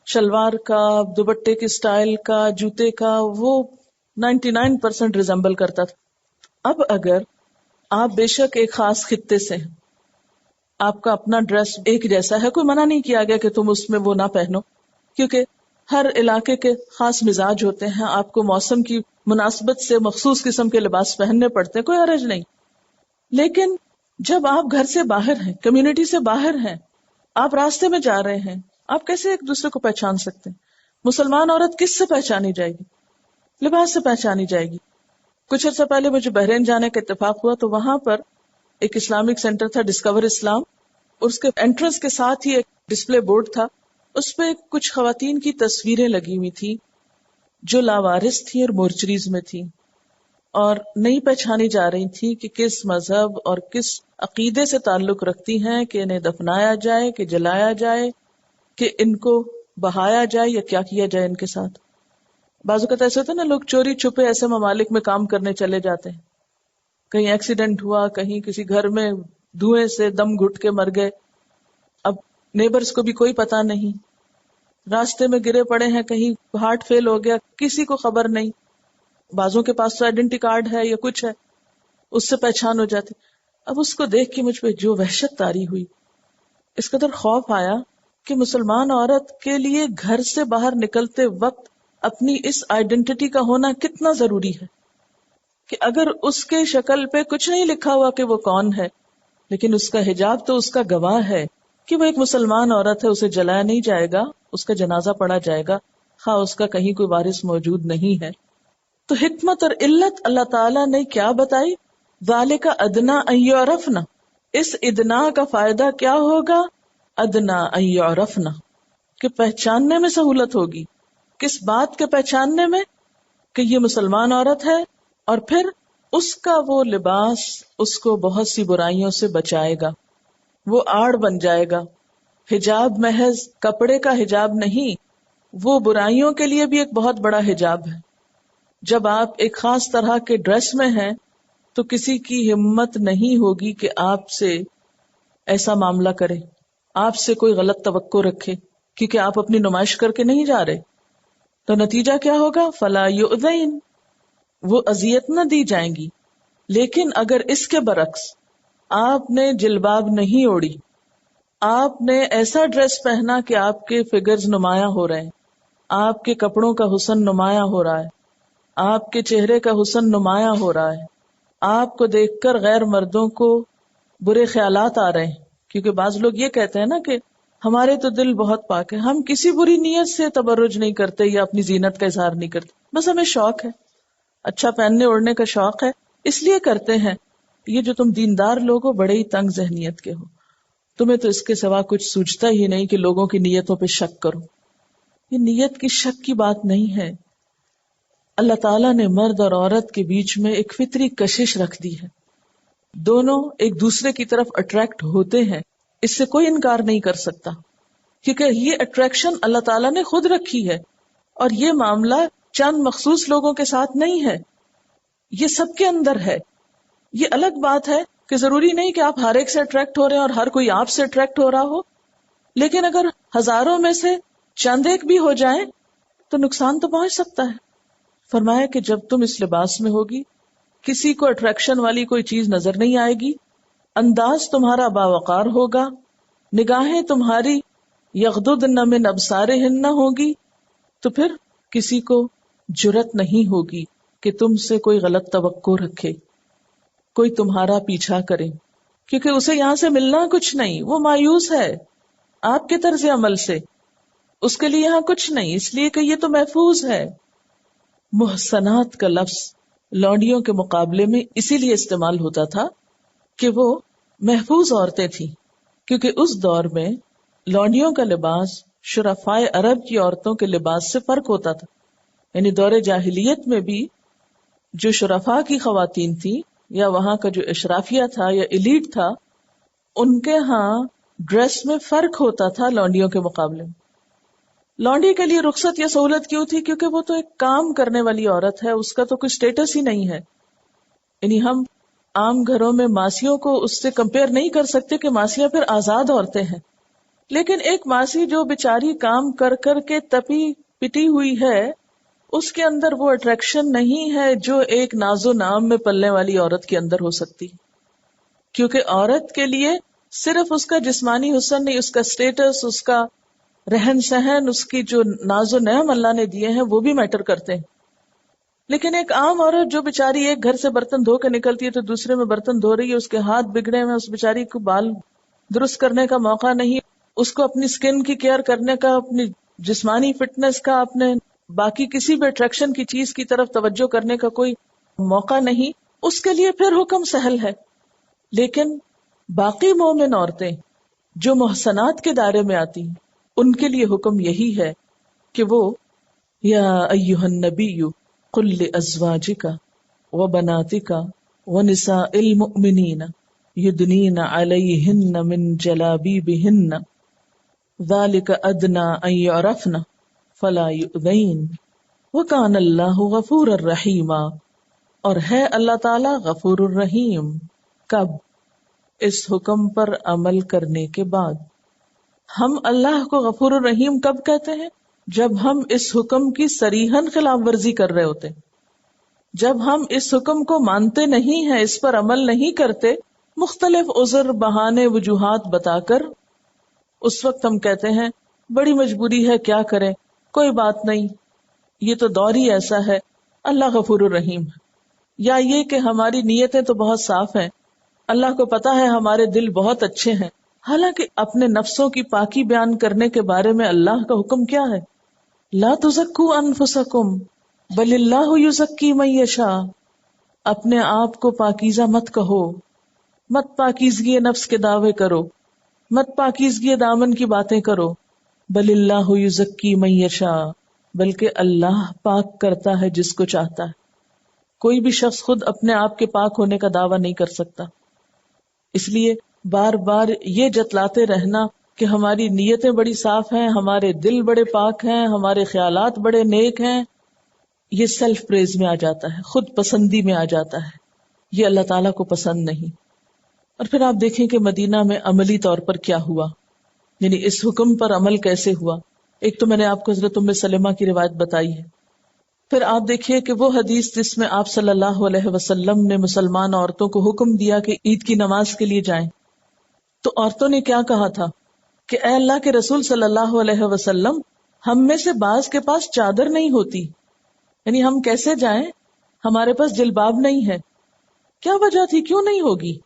شلوار کا، دوپٹے کے سٹائل کا، جوتے کا، وہ 99% ریزمبل کرتا تھا. اب اگر آپ بے شک ایک خاص خطے سے ہیں، آپ کا اپنا ڈریس ایک جیسا ہے، کوئی منع نہیں کیا گیا کہ تم اس میں وہ نہ پہنو، کیونکہ ہر علاقے کے خاص مزاج ہوتے ہیں، آپ کو موسم کی مناسبت سے مخصوص قسم کے لباس پہننے پڑتے ہیں، کوئی حرج نہیں. لیکن جب آپ گھر سے باہر ہیں، کمیونٹی سے باہر ہیں، آپ راستے میں جا رہے ہیں، آپ کیسے ایک دوسرے کو پہچان سکتے ہیں؟ مسلمان عورت کس سے پہچانی جائے گی؟ لباس سے پہچانی جائے گی. کچھ عرصہ پہلے مجھے بحرین جانے کا اتفاق ہوا تو وہاں پر ایک اسلامک سینٹر تھا، ڈسکور اسلام، اور اس کے انٹرنس کے ساتھ ہی ایک ڈسپلے بورڈ تھا. اس پہ کچھ خواتین کی تصویریں لگی ہوئی تھی جو لاوارث تھی اور مورچریز میں تھی، اور نہیں پہچانی جا رہی تھی کہ کس مذہب اور کس عقیدے سے تعلق رکھتی ہیں، کہ انہیں دفنایا جائے، کہ جلایا جائے، کہ ان کو بہایا جائے یا کیا کیا جائے ان کے ساتھ. بعض اوقات ایسے ہوتا ہے نا، لوگ چوری چھپے ایسے ممالک میں کام کرنے چلے جاتے ہیں، کہیں ایکسیڈنٹ ہوا، کہیں کسی گھر میں دھوئیں سے دم گھٹ کے مر گئے، اب نیبرز کو بھی کوئی پتا نہیں، راستے میں گرے پڑے ہیں، کہیں ہارٹ فیل ہو گیا، کسی کو خبر نہیں. بعضوں کے پاس تو آئیڈینٹی کارڈ ہے یا کچھ ہے، اس سے پہچان ہو جاتی. اب اس کو دیکھ کے مجھ پہ جو وحشت طاری ہوئی، اس قدر خوف آیا کہ مسلمان عورت کے لیے گھر سے باہر نکلتے وقت اپنی اس آئیڈینٹی کا ہونا کتنا ضروری ہے، کہ اگر اس کے شکل پہ کچھ نہیں لکھا ہوا کہ وہ کون ہے، لیکن اس کا حجاب تو اس کا گواہ ہے کہ وہ ایک مسلمان عورت ہے، اسے جلایا نہیں جائے گا، اس کا جنازہ پڑھا جائے گا، خواہ اس کا کہیں کوئی وارث موجود نہیں ہے. تو حکمت اور علت اللہ تعالیٰ نے کیا بتائی؟ ذالک ادنا ان یعرفن، اس ادنا کا فائدہ کیا ہوگا؟ ادنا ان یعرفن، کہ پہچاننے میں سہولت ہوگی. کس بات کے پہچاننے میں؟ کہ یہ مسلمان عورت ہے، اور پھر اس کا وہ لباس اس کو بہت سی برائیوں سے بچائے گا، وہ آڑ بن جائے گا. حجاب محض کپڑے کا حجاب نہیں، وہ برائیوں کے لیے بھی ایک بہت بڑا حجاب ہے. جب آپ ایک خاص طرح کے ڈریس میں ہیں تو کسی کی ہمت نہیں ہوگی کہ آپ سے ایسا معاملہ کرے، آپ سے کوئی غلط توقع رکھے، کیونکہ آپ اپنی نمائش کر کے نہیں جا رہے. تو نتیجہ کیا ہوگا؟ فلا یؤذین، وہ اذیت نہ دی جائیں گی. لیکن اگر اس کے برعکس آپ نے جلباب نہیں اوڑی، آپ نے ایسا ڈریس پہنا کہ آپ کے فگرز نمایاں ہو رہے ہیں، آپ کے کپڑوں کا حسن نمایاں ہو رہا ہے، آپ کے چہرے کا حسن نمایاں ہو رہا ہے، آپ کو دیکھ کر غیر مردوں کو برے خیالات آ رہے ہیں، کیونکہ بعض لوگ یہ کہتے ہیں نا کہ ہمارے تو دل بہت پاک ہے، ہم کسی بری نیت سے تبرج نہیں کرتے یا اپنی زینت کا اظہار نہیں کرتے، بس ہمیں شوق ہے، اچھا پہننے اوڑھنے کا شوق ہے، اس لیے کرتے ہیں. یہ جو تم دیندار لوگ ہو بڑے ہی تنگ ذہنیت کے ہو، تمہیں تو اس کے سوا کچھ سوچتا ہی نہیں کہ لوگوں کی نیتوں پہ شک کرو. یہ نیت کی شک کی بات نہیں ہے. اللہ تعالیٰ نے مرد اور عورت کے بیچ میں ایک فطری کشش رکھ دی ہے، دونوں ایک دوسرے کی طرف اٹریکٹ ہوتے ہیں، اس سے کوئی انکار نہیں کر سکتا، کیونکہ یہ اٹریکشن اللہ تعالیٰ نے خود رکھی ہے، اور یہ معاملہ چند مخصوص لوگوں کے ساتھ نہیں ہے، یہ سب کے اندر ہے. یہ الگ بات ہے کہ ضروری نہیں کہ آپ ہر ایک سے اٹریکٹ ہو رہے ہیں اور ہر کوئی آپ سے اٹریکٹ ہو رہا ہو، لیکن اگر ہزاروں میں سے چند ایک بھی ہو جائیں تو نقصان تو پہنچ سکتا ہے. فرمایا کہ جب تم اس لباس میں ہوگی کسی کو اٹریکشن والی کوئی چیز نظر نہیں آئے گی، انداز تمہارا باوقار ہوگا، نگاہیں تمہاری یغضضن من ابصارہن ہوگی تو پھر کسی کو جرت نہیں ہوگی کہ تم سے کوئی غلط توقع رکھے، کوئی تمہارا پیچھا کرے، کیونکہ اسے یہاں سے ملنا کچھ نہیں، وہ مایوس ہے آپ کے طرز عمل سے، اس کے لیے یہاں کچھ نہیں، اس لیے کہ یہ تو محفوظ ہے۔ محسنات کا لفظ لونڈیوں کے مقابلے میں اسی لیے استعمال ہوتا تھا کہ وہ محفوظ عورتیں تھیں، کیونکہ اس دور میں لونڈیوں کا لباس شرفائے عرب کی عورتوں کے لباس سے فرق ہوتا تھا، یعنی دور جاہلیت میں بھی جو شرفاء کی خواتین تھیں یا وہاں کا جو اشرافیہ تھا یا ایلیٹ تھا، ان کے ہاں ڈریس میں فرق ہوتا تھا لونڈیوں کے مقابلے میں۔ لونڈی کے لیے رخصت یا سہولت کیوں تھی؟ کیونکہ وہ تو ایک کام کرنے والی عورت ہے، اس کا تو کوئی سٹیٹس ہی نہیں ہے، یعنی ہم عام گھروں میں ماسیوں کو اس سے کمپیئر نہیں کر سکتے کہ ماسیاں پھر آزاد عورتیں ہیں، لیکن ایک ماسی جو بیچاری کام کر کر کے تپی پٹی ہوئی ہے، اس کے اندر وہ اٹریکشن نہیں ہے جو ایک ناز و نام میں پلنے والی عورت کے اندر ہو سکتی، کیونکہ عورت کے لیے صرف اس کا جسمانی حسن نہیں، اس کا سٹیٹس، اس کا رہن سہن، اس کی جو ناز و نعم اللہ نے دیے ہیں وہ بھی میٹر کرتے ہیں۔ لیکن ایک عام عورت جو بیچاری ایک گھر سے برتن دھو کے نکلتی ہے تو دوسرے میں برتن دھو رہی ہے، اس کے ہاتھ بگڑے ہوئے، اس بیچاری کو بال درست کرنے کا موقع نہیں، اس کو اپنی سکن کی کیئر کرنے کا، اپنی جسمانی فٹنس کا، اپنے باقی کسی بھی اٹریکشن کی چیز کی طرف توجہ کرنے کا کوئی موقع نہیں، اس کے لیے پھر حکم سہل ہے۔ لیکن باقی مومن عورتیں جو محسنات کے دائرے میں آتی ہیں، ان کے لیے حکم یہی ہے کہ وہ یا ایھا النبی قل لازواجک وبناتک ونساء المؤمنین یدنین علیہن من جلابیبہن ذلک ادنی ان یعرفن فلا یؤذین وکان اللہ غفورا رحیما، اور ہے اللہ تعالی غفور الرحیم۔ کب؟ اس حکم پر عمل کرنے کے بعد۔ ہم اللہ کو غفور الرحیم کب کہتے ہیں؟ جب ہم اس حکم کی صریحاً خلاف ورزی کر رہے ہوتے، جب ہم اس حکم کو مانتے نہیں ہیں، اس پر عمل نہیں کرتے، مختلف عذر، بہانے، وجوہات بتا کر، اس وقت ہم کہتے ہیں بڑی مجبوری ہے، کیا کریں، کوئی بات نہیں، یہ تو دور ہی ایسا ہے، اللہ غفور الرحیم ہے۔ یا یہ کہ ہماری نیتیں تو بہت صاف ہیں، اللہ کو پتا ہے ہمارے دل بہت اچھے ہیں، حالانکہ اپنے نفسوں کی پاکی بیان کرنے کے بارے میں اللہ کا حکم کیا ہے؟ لا تزکوا انفسکم بل اللہ یزکی من یشاء، اپنے آپ کو پاکیزہ مت کہو، مت پاکیزگی نفس کے دعوے کرو، مت پاکیزگی دامن کی باتیں کرو، بل اللہ یزکی من یشاء، بلکہ اللہ پاک کرتا ہے جس کو چاہتا ہے۔ کوئی بھی شخص خود اپنے آپ کے پاک ہونے کا دعویٰ نہیں کر سکتا، اس لیے بار بار یہ جتلاتے رہنا کہ ہماری نیتیں بڑی صاف ہیں، ہمارے دل بڑے پاک ہیں، ہمارے خیالات بڑے نیک ہیں، یہ سیلف پریز میں آ جاتا ہے، خود پسندی میں آ جاتا ہے، یہ اللہ تعالیٰ کو پسند نہیں۔ اور پھر آپ دیکھیں کہ مدینہ میں عملی طور پر کیا ہوا، یعنی اس حکم پر عمل کیسے ہوا۔ ایک تو میں نے آپ کو حضرت ام سلمہ کی روایت بتائی ہے، پھر آپ دیکھیے کہ وہ حدیث جس میں آپ صلی اللہ علیہ وسلم نے مسلمان عورتوں کو حکم دیا کہ عید کی نماز کے لیے جائیں، تو عورتوں نے کیا کہا تھا کہ اے اللہ کے رسول صلی اللہ علیہ وسلم، ہم میں سے بعض کے پاس چادر نہیں ہوتی، یعنی ہم کیسے جائیں، ہمارے پاس جلباب نہیں ہے۔ کیا وجہ تھی؟ کیوں نہیں ہوگی؟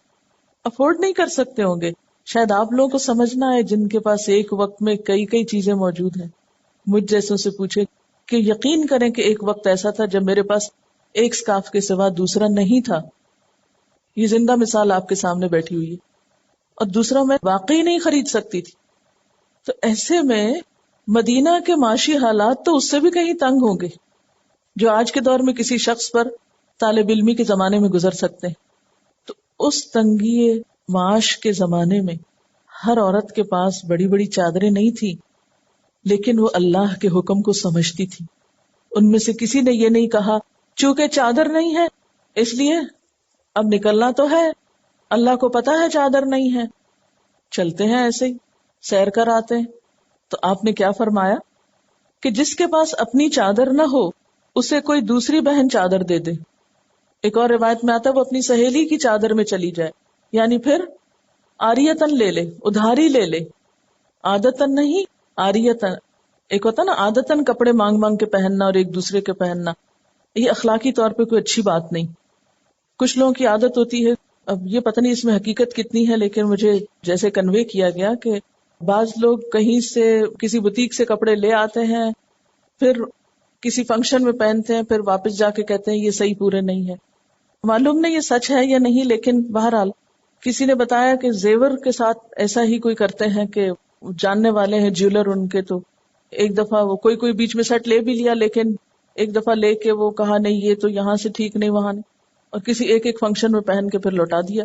افورڈ نہیں کر سکتے ہوں گے۔ شاید آپ لوگوں کو سمجھنا ہے جن کے پاس ایک وقت میں کئی چیزیں موجود ہیں۔ مجھ جیسوں سے پوچھے کہ یقین کریں کہ ایک وقت ایسا تھا جب میرے پاس ایک سکارف کے سوا دوسرا نہیں تھا، یہ زندہ مثال آپ کے سامنے بیٹھی ہوئی ہے، اور دوسرا میں واقعی نہیں خرید سکتی تھی۔ تو ایسے میں مدینہ کے معاشی حالات تو اس سے بھی کہیں تنگ ہوں گے جو آج کے دور میں کسی شخص پر طالب علمی کے زمانے میں گزر سکتے ہیں۔ تو اس تنگی معاش کے زمانے میں ہر عورت کے پاس بڑی بڑی چادریں نہیں تھی، لیکن وہ اللہ کے حکم کو سمجھتی تھی۔ ان میں سے کسی نے یہ نہیں کہا چونکہ چادر نہیں ہے اس لیے اب نکلنا تو ہے، اللہ کو پتا ہے چادر نہیں ہے، چلتے ہیں ایسے ہی سیر کر آتے ہیں۔ تو آپ نے کیا فرمایا کہ جس کے پاس اپنی چادر نہ ہو اسے کوئی دوسری بہن چادر دے دے۔ ایک اور روایت میں آتا ہے وہ اپنی سہیلی کی چادر میں چلی جائے، یعنی پھر عاریتن لے لے، ادھاری لے لے، عادتن نہیں، عاریتن. ایک ہوتا نا عادتن کپڑے مانگ مانگ کے پہننا اور ایک دوسرے کے پہننا، یہ اخلاقی طور پہ کوئی اچھی بات نہیں. کچھ لوگوں کی عادت ہوتی ہے، اب یہ پتہ نہیں اس میں حقیقت کتنی ہے، لیکن مجھے جیسے کنوے کیا گیا کہ بعض لوگ کہیں سے کسی بوتیک سے کپڑے لے آتے ہیں، پھر کسی فنکشن میں پہنتے ہیں، پھر واپس جا کے کہتے ہیں یہ صحیح پورے نہیں ہے. معلوم نہیں یہ سچ ہے یا نہیں، لیکن بہرحال کسی نے بتایا کہ زیور کے ساتھ ایسا ہی کوئی کرتے ہیں کہ جاننے والے ہیں جیولر ان کے، تو ایک دفعہ وہ کوئی بیچ میں سیٹ لے بھی لیا، لیکن ایک دفعہ لے کے وہ کہا نہیں یہ تو یہاں سے ٹھیک نہیں وہاں نہیں، اور کسی ایک فنکشن میں پہن کے پھر لوٹا دیا.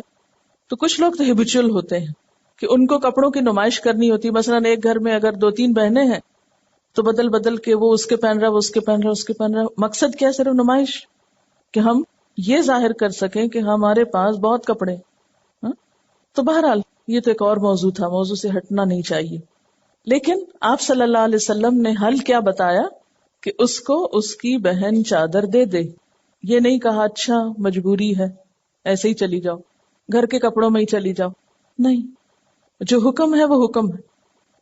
تو کچھ لوگ تو ہیبیچول ہوتے ہیں کہ ان کو کپڑوں کی نمائش کرنی ہوتی ہے. مثلاً ایک گھر میں اگر 2-3 بہنیں ہیں تو بدل بدل کے وہ اس کے پہن رہا، وہ اس کے پہن رہا، اس کے پہن رہا. مقصد کیا ہے؟ صرف نمائش، کہ ہم یہ ظاہر کر سکیں کہ ہمارے پاس بہت کپڑے. تو بہرحال یہ تو ایک اور موضوع تھا، موضوع سے ہٹنا نہیں چاہیے. لیکن آپ صلی اللہ علیہ وسلم نے حل کیا بتایا کہ اس کو اس کی بہن چادر دے دے. یہ نہیں کہا اچھا مجبوری ہے ایسے ہی چلی جاؤ، گھر کے کپڑوں میں ہی چلی جاؤ. نہیں، جو حکم ہے وہ حکم ہے.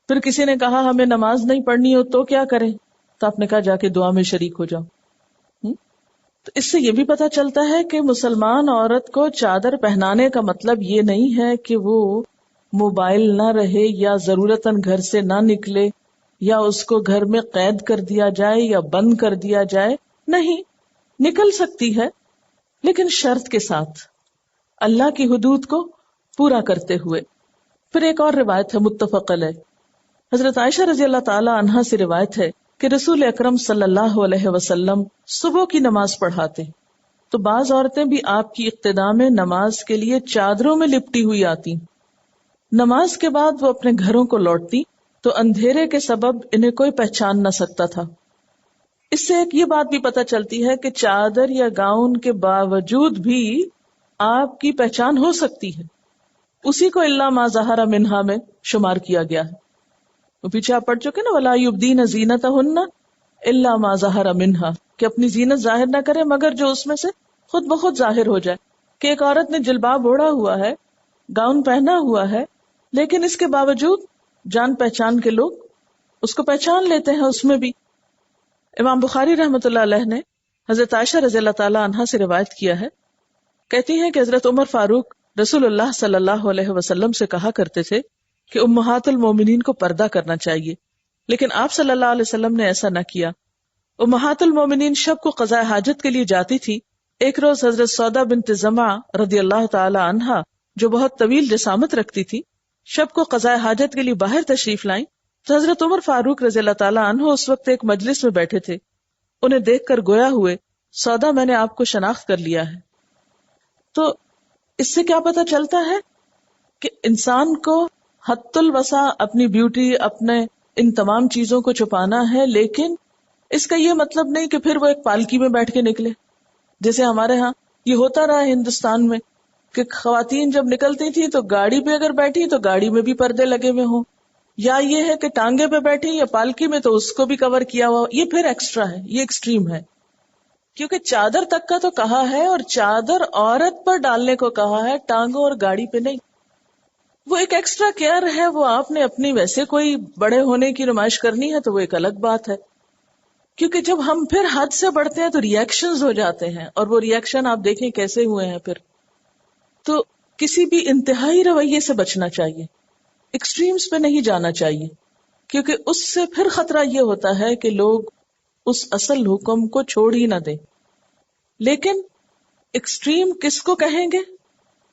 پھر کسی نے کہا ہمیں نماز نہیں پڑھنی ہو تو کیا کریں؟ تو آپ نے کہا جا کے دعا میں شریک ہو جاؤ. تو اس سے یہ بھی پتا چلتا ہے کہ مسلمان عورت کو چادر پہنانے کا مطلب یہ نہیں ہے کہ وہ موبائل نہ رہے یا ضرورتاً گھر سے نہ نکلے یا اس کو گھر میں قید کر دیا جائے یا بند کر دیا جائے. نہیں، نکل سکتی ہے لیکن شرط کے ساتھ، اللہ کی حدود کو پورا کرتے ہوئے. پھر ایک اور روایت ہے متفق علیہ، حضرت عائشہ رضی اللہ تعالی عنہا سے روایت ہے کہ رسول اکرم صلی اللہ علیہ وسلم صبح کی نماز پڑھاتے تو بعض عورتیں بھی آپ کی اقتداء میں نماز کے لیے چادروں میں لپٹی ہوئی آتی. نماز کے بعد وہ اپنے گھروں کو لوٹتی تو اندھیرے کے سبب انہیں کوئی پہچان نہ سکتا تھا. اس سے ایک یہ بات بھی پتہ چلتی ہے کہ چادر یا گاؤن کے باوجود بھی آپ کی پہچان ہو سکتی ہے. اسی کو الا ما ظہر منہا میں شمار کیا گیا ہے. وہ پیچھے آپ پڑھ چکے نا، ولا یبدین زینتہن الا ما ظہر منہا، کہ اپنی زینت ظاہر نہ کرے مگر جو اس میں سے خود بخود ظاہر ہو جائے. کہ ایک عورت نے جلباب اوڑھا ہوا ہے، گاؤن پہنا ہوا ہے، لیکن اس کے باوجود جان پہچان کے لوگ اس کو پہچان لیتے ہیں اس میں بھی. امام بخاری رحمۃ اللہ علیہ نے حضرت عائشہ رضی اللہ تعالی عنہا سے روایت کیا ہے، کہتی ہیں کہ حضرت عمر فاروق رسول اللہ صلی اللہ علیہ وسلم سے کہا کرتے تھے کہ امہات المومنین کو پردہ کرنا چاہیے، لیکن آپ صلی اللہ علیہ وسلم نے ایسا نہ کیا. امہات المومنین شب کو قضاء حاجت کے لیے جاتی تھی. ایک روز حضرت سودا بنت زمعہ رضی اللہ تعالی عنہا جو بہت طویل جسامت رکھتی تھی، شب کو قضاء حاجت کے لیے باہر تشریف لائیں تو حضرت عمر فاروق رضی اللہ تعالی عنہ اس وقت ایک مجلس میں بیٹھے تھے. انہیں دیکھ کر گویا ہوئے، سودا میں نے آپ کو شناخت کر لیا ہے. تو اس سے کیا پتہ چلتا ہے کہ انسان کو حد الوسع اپنی بیوٹی، اپنے ان تمام چیزوں کو چھپانا ہے، لیکن اس کا یہ مطلب نہیں کہ پھر وہ ایک پالکی میں بیٹھ کے نکلے. جیسے ہمارے ہاں یہ ہوتا رہا ہندوستان میں کہ خواتین جب نکلتی تھی تو گاڑی پہ اگر بیٹھی تو گاڑی میں بھی پردے لگے ہوئے ہوں، یا یہ ہے کہ ٹانگے پہ بیٹھی یا پالکی میں تو اس کو بھی کور کیا ہوا. یہ پھر ایکسٹرا ہے، یہ ایکسٹریم ہے. کیونکہ چادر تک کا تو کہا ہے، اور چادر عورت پر ڈالنے کو کہا ہے، ٹانگوں اور گاڑی پہ نہیں. وہ ایک ایکسٹرا کیئر ہے، وہ آپ نے اپنی ویسے کوئی بڑے ہونے کی نمائش کرنی ہے تو وہ ایک الگ بات ہے. کیونکہ جب ہم پھر حد سے بڑھتے ہیں تو ریئیکشنز ہو جاتے ہیں، اور وہ ریئیکشن آپ دیکھیں کیسے ہوئے ہیں پھر. تو کسی بھی انتہائی رویے سے بچنا چاہیے، ایکسٹریمز پہ نہیں جانا چاہیے، کیونکہ اس سے پھر خطرہ یہ ہوتا ہے کہ لوگ اس اصل حکم کو چھوڑ ہی نہ دیں. لیکن ایکسٹریم کس کو کہیں گے؟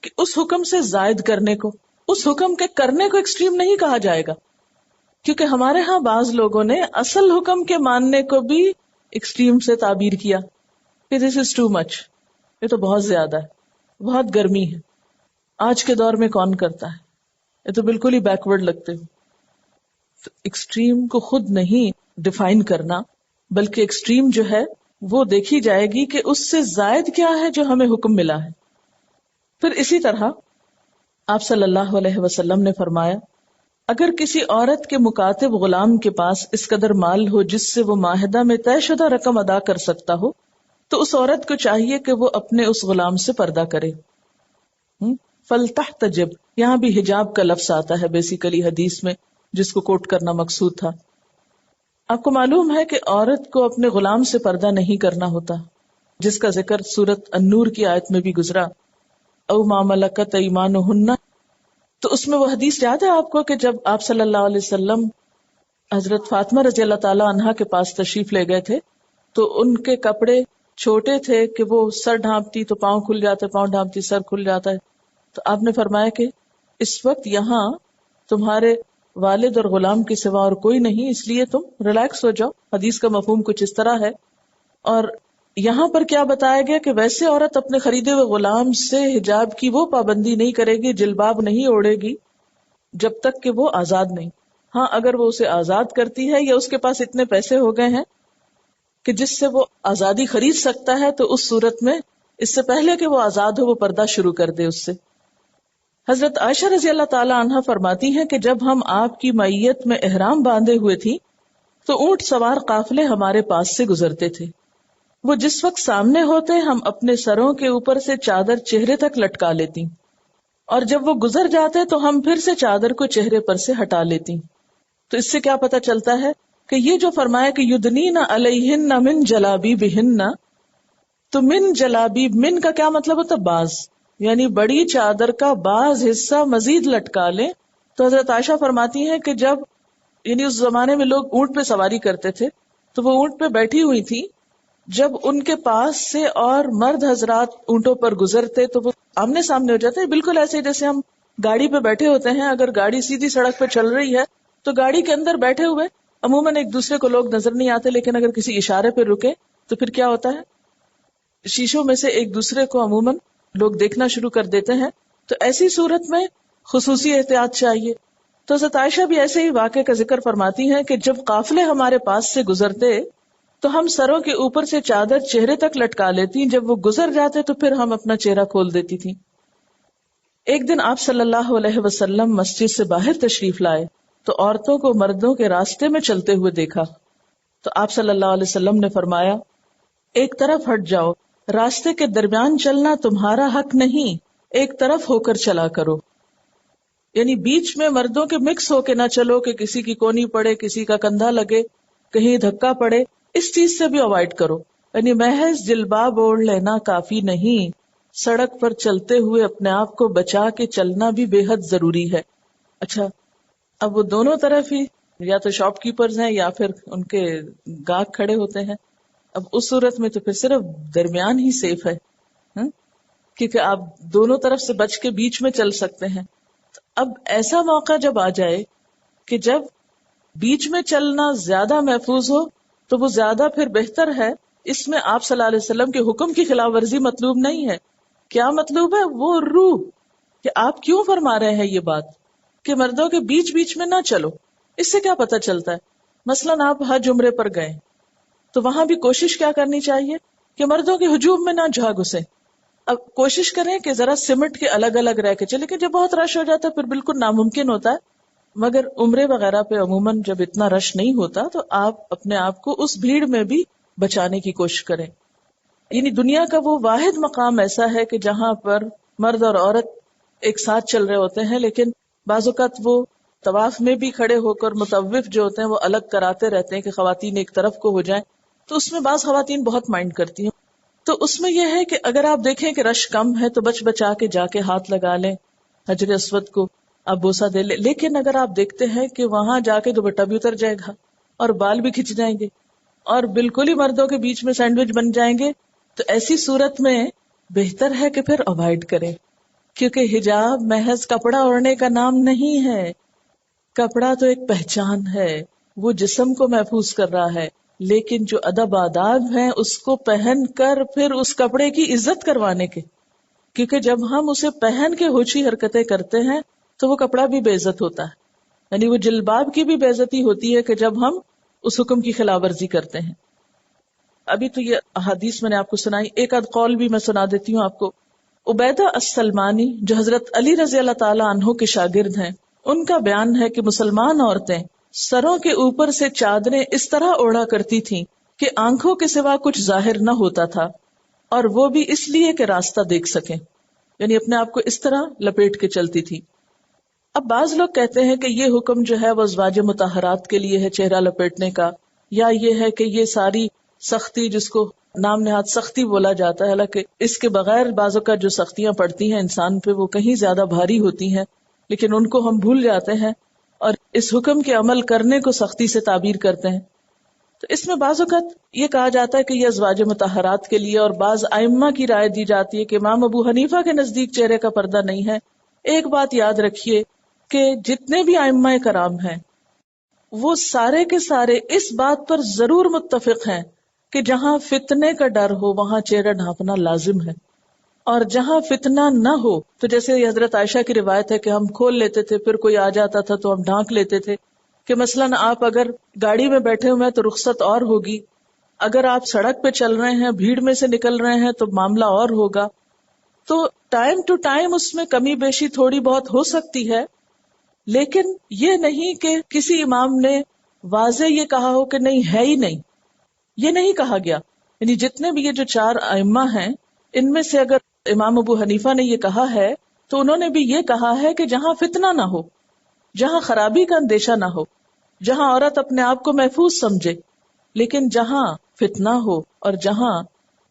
کہ اس حکم سے زائد کرنے کو. اس حکم کے کرنے کو ایکسٹریم نہیں کہا جائے گا، کیونکہ ہمارے ہاں بعض لوگوں نے اصل حکم کے ماننے کو بھی ایکسٹریم سے تعبیر کیا کہ دس از ٹو مچ، یہ تو بہت زیادہ ہے، بہت گرمی ہے. آج کے دور میں کون کرتا ہے؟ یہ تو بالکل ہی بیکورڈ لگتے ہیں. تو ایکسٹریم کو خود نہیں ڈیفائن کرنا، بلکہ ایکسٹریم جو ہے وہ دیکھی جائے گی کہ اس سے زائد کیا ہے جو ہمیں حکم ملا ہے. پھر اسی طرح آپ صلی اللہ علیہ وسلم نے فرمایا، اگر کسی عورت کے مکاتب غلام کے پاس اس قدر مال ہو جس سے وہ معاہدہ میں طے شدہ رقم ادا کر سکتا ہو تو اس عورت کو چاہیے کہ وہ اپنے اس غلام سے پردہ کرے. فَلْتَحْتَجِبْ، یہاں بھی حجاب کا لفظ آتا ہے بیسیکلی حدیث میں، جس کو کوٹ کرنا مقصود تھا. آپ کو معلوم ہے کہ عورت کو اپنے غلام سے پردہ نہیں کرنا ہوتا، جس کا ذکر سورت النور کی آیت میں بھی گزرا، او ما ملکت ایمانہن. تو اس میں وہ حدیث یاد ہے آپ کو کہ جب آپ صلی اللہ علیہ وسلم حضرت فاطمہ رضی اللہ تعالی عنہا کے پاس تشریف لے گئے تھے تو ان کے کپڑے چھوٹے تھے کہ وہ سر ڈھانپتی تو پاؤں کھل جاتے، پاؤں ڈھانپتی سر کھل جاتا ہے. تو آپ نے فرمایا کہ اس وقت یہاں تمہارے والد اور غلام کے سوا اور کوئی نہیں، اس لیے تم ریلیکس ہو جاؤ. حدیث کا مفہوم کچھ اس طرح ہے. اور یہاں پر کیا بتایا گیا کہ ویسے عورت اپنے خریدے ہوئے غلام سے حجاب کی وہ پابندی نہیں کرے گی، جلباب نہیں اوڑھے گی جب تک کہ وہ آزاد نہیں. ہاں اگر وہ اسے آزاد کرتی ہے یا اس کے پاس اتنے پیسے ہو گئے ہیں کہ جس سے وہ آزادی خرید سکتا ہے، تو اس صورت میں اس سے پہلے کہ وہ آزاد ہو وہ پردہ شروع کر دے اس سے. حضرت عائشہ رضی اللہ تعالی عنہا فرماتی ہیں کہ جب ہم آپ کی معیت میں احرام باندھے ہوئے تھی تو اونٹ سوار قافلے ہمارے پاس سے گزرتے تھے. وہ جس وقت سامنے ہوتے ہم اپنے سروں کے اوپر سے چادر چہرے تک لٹکا لیتی، اور جب وہ گزر جاتے تو ہم پھر سے چادر کو چہرے پر سے ہٹا لیتی. تو اس سے کیا پتہ چلتا ہے کہ یہ جو فرمایا کہ یدنین علیہن من جلابیبہن، تو من جلابیب، من کا کیا مطلب ہوتا ہے؟ باز، یعنی بڑی چادر کا بعض حصہ مزید لٹکا لیں. تو حضرت عائشہ فرماتی ہیں کہ جب یعنی اس زمانے میں لوگ اونٹ پہ سواری کرتے تھے تو وہ اونٹ پہ بیٹھی ہوئی تھی، جب ان کے پاس سے اور مرد حضرات اونٹوں پر گزرتے تو وہ آمنے سامنے ہو جاتے، بالکل ایسے جیسے ہم گاڑی پہ بیٹھے ہوتے ہیں. اگر گاڑی سیدھی سڑک پہ چل رہی ہے تو گاڑی کے اندر بیٹھے ہوئے عموماً ایک دوسرے کو لوگ نظر نہیں آتے، لیکن اگر کسی اشارے پہ رکے تو پھر کیا ہوتا ہے، شیشوں میں سے ایک دوسرے کو عموماً لوگ دیکھنا شروع کر دیتے ہیں. تو ایسی صورت میں خصوصی احتیاط چاہیے. تو حضرت عائشہ بھی ایسے ہی واقعے کا ذکر فرماتی ہیں کہ جب قافلے ہمارے پاس سے گزرتے تو ہم سروں کے اوپر سے چادر چہرے تک لٹکا لیتی، جب وہ گزر جاتے تو پھر ہم اپنا چہرہ کھول دیتی تھی. ایک دن آپ صلی اللہ علیہ وسلم مسجد سے باہر تشریف لائے تو عورتوں کو مردوں کے راستے میں چلتے ہوئے دیکھا. تو آپ صلی اللہ علیہ وسلم نے فرمایا، ایک طرف ہٹ جاؤ، راستے کے درمیان چلنا تمہارا حق نہیں، ایک طرف ہو کر چلا کرو. یعنی بیچ میں مردوں کے مکس ہو کے نہ چلو کہ کسی کی کونی پڑے، کسی کا کندھا لگے، کہیں دھکا پڑے، اس چیز سے بھی اوائڈ کرو. یعنی محض جلباب اوڑھ لینا کافی نہیں، سڑک پر چلتے ہوئے اپنے آپ کو بچا کے چلنا بھی بے حد ضروری ہے. اچھا، اب وہ دونوں طرف ہی یا تو شاپ کیپرز ہیں یا پھر ان کے گاہک کھڑے ہوتے ہیں. اب اس صورت میں تو پھر صرف درمیان ہی سیف ہے، کیونکہ آپ دونوں طرف سے بچ کے بیچ میں چل سکتے ہیں. اب ایسا موقع جب آ جائے کہ جب بیچ میں چلنا زیادہ محفوظ ہو تو وہ زیادہ پھر بہتر ہے. اس میں آپ صلی اللہ علیہ وسلم کے حکم کی خلاف ورزی مطلوب نہیں ہے. کیا مطلوب ہے؟ وہ روح کہ آپ کیوں فرما رہے ہیں یہ بات کہ مردوں کے بیچ بیچ میں نہ چلو. اس سے کیا پتہ چلتا ہے؟ مثلاً آپ حج عمرے پر گئے تو وہاں بھی کوشش کیا کرنی چاہیے کہ مردوں کے ہجوم میں نہ جا گھسیں. اب کوشش کریں کہ ذرا سمٹ کے الگ الگ رہ کے چلے، کہ جب بہت رش ہو جاتا ہے پھر بالکل ناممکن ہوتا ہے. مگر عمرے وغیرہ پہ عموماً جب اتنا رش نہیں ہوتا تو آپ اپنے آپ کو اس بھیڑ میں بھی بچانے کی کوشش کریں. یعنی دنیا کا وہ واحد مقام ایسا ہے کہ جہاں پر مرد اور عورت ایک ساتھ چل رہے ہوتے ہیں، لیکن بعض اوقات وہ طواف میں بھی کھڑے ہو کر مطوف جو ہوتے ہیں وہ الگ کراتے رہتے ہیں کہ خواتین ایک طرف کو ہو جائیں. تو اس میں بعض خواتین بہت مائنڈ کرتی ہیں. تو اس میں یہ ہے کہ اگر آپ دیکھیں کہ رش کم ہے تو بچ بچا کے جا کے ہاتھ لگا لیں، حجر اسود کو آپ بوسہ دے لیں. لیکن اگر آپ دیکھتے ہیں کہ وہاں جا کے دوپٹہ بھی اتر جائے گا اور بال بھی کھچ جائیں گے اور بالکل ہی مردوں کے بیچ میں سینڈوچ بن جائیں گے، تو ایسی صورت میں بہتر ہے کہ پھر اوائڈ کریں. کیونکہ حجاب محض کپڑا اوڑھنے کا نام نہیں ہے. کپڑا تو ایک پہچان ہے، وہ جسم کو محفوظ کر رہا ہے، لیکن جو ادب آداب ہیں اس کو پہن کر پھر اس کپڑے کی عزت کروانے کے. کیونکہ جب ہم اسے پہن کے ہوچی حرکتیں کرتے ہیں تو وہ کپڑا بھی بے عزت ہوتا ہے. یعنی وہ جلباب کی بھی بے عزتی ہوتی ہے کہ جب ہم اس حکم کی خلاف ورزی کرتے ہیں. ابھی تو یہ احادیث میں نے آپ کو سنائی، ایک آدھ قول بھی میں سنا دیتی ہوں آپ کو. عبیدہ السلمانی جو حضرت علی رضی اللہ تعالی عنہ کے شاگرد ہیں، ان کا بیان ہے کہ مسلمان عورتیں سروں کے اوپر سے چادریں اس طرح اوڑھا کرتی تھیں کہ آنکھوں کے سوا کچھ ظاہر نہ ہوتا تھا، اور وہ بھی اس لیے کہ راستہ دیکھ سکیں. یعنی اپنے آپ کو اس طرح لپیٹ کے چلتی تھی. اب بعض لوگ کہتے ہیں کہ یہ حکم جو ہے وہ ازواج مطہرات کے لیے ہے چہرہ لپیٹنے کا، یا یہ ہے کہ یہ ساری سختی جس کو نام نہاد سختی بولا جاتا ہے، حالانکہ اس کے بغیر بعضوں کا جو سختیاں پڑتی ہیں انسان پہ وہ کہیں زیادہ بھاری ہوتی ہیں، لیکن ان کو ہم بھول جاتے ہیں اور اس حکم کے عمل کرنے کو سختی سے تعبیر کرتے ہیں. تو اس میں بعض اوقات یہ کہا جاتا ہے کہ یہ ازواج مطہرات کے لیے، اور بعض ائمہ کی رائے دی جاتی ہے کہ امام ابو حنیفہ کے نزدیک چہرے کا پردہ نہیں ہے. ایک بات یاد رکھیے کہ جتنے بھی ائمہ کرام ہیں وہ سارے کے سارے اس بات پر ضرور متفق ہیں کہ جہاں فتنے کا ڈر ہو وہاں چہرہ ڈھانپنا لازم ہے، اور جہاں فتنہ نہ ہو، تو جیسے حضرت عائشہ کی روایت ہے کہ ہم کھول لیتے تھے، پھر کوئی آ جاتا تھا تو ہم ڈھانک لیتے تھے، کہ مثلاً آپ اگر گاڑی میں بیٹھے ہوئے ہیں تو رخصت اور ہوگی، اگر آپ سڑک پہ چل رہے ہیں بھیڑ میں سے نکل رہے ہیں تو معاملہ اور ہوگا. تو ٹائم ٹو ٹائم اس میں کمی بیشی تھوڑی بہت ہو سکتی ہے، لیکن یہ نہیں کہ کسی امام نے واضح یہ کہا ہو کہ نہیں ہے ہی نہیں، یہ نہیں کہا گیا. یعنی جتنے بھی یہ جو 4 ائمہ ہیں ان میں سے اگر امام ابو حنیفہ نے یہ کہا ہے تو انہوں نے بھی یہ کہا ہے کہ جہاں فتنہ نہ ہو، جہاں خرابی کا اندیشہ نہ ہو، جہاں عورت اپنے آپ کو محفوظ سمجھے، لیکن جہاں فتنہ ہو اور جہاں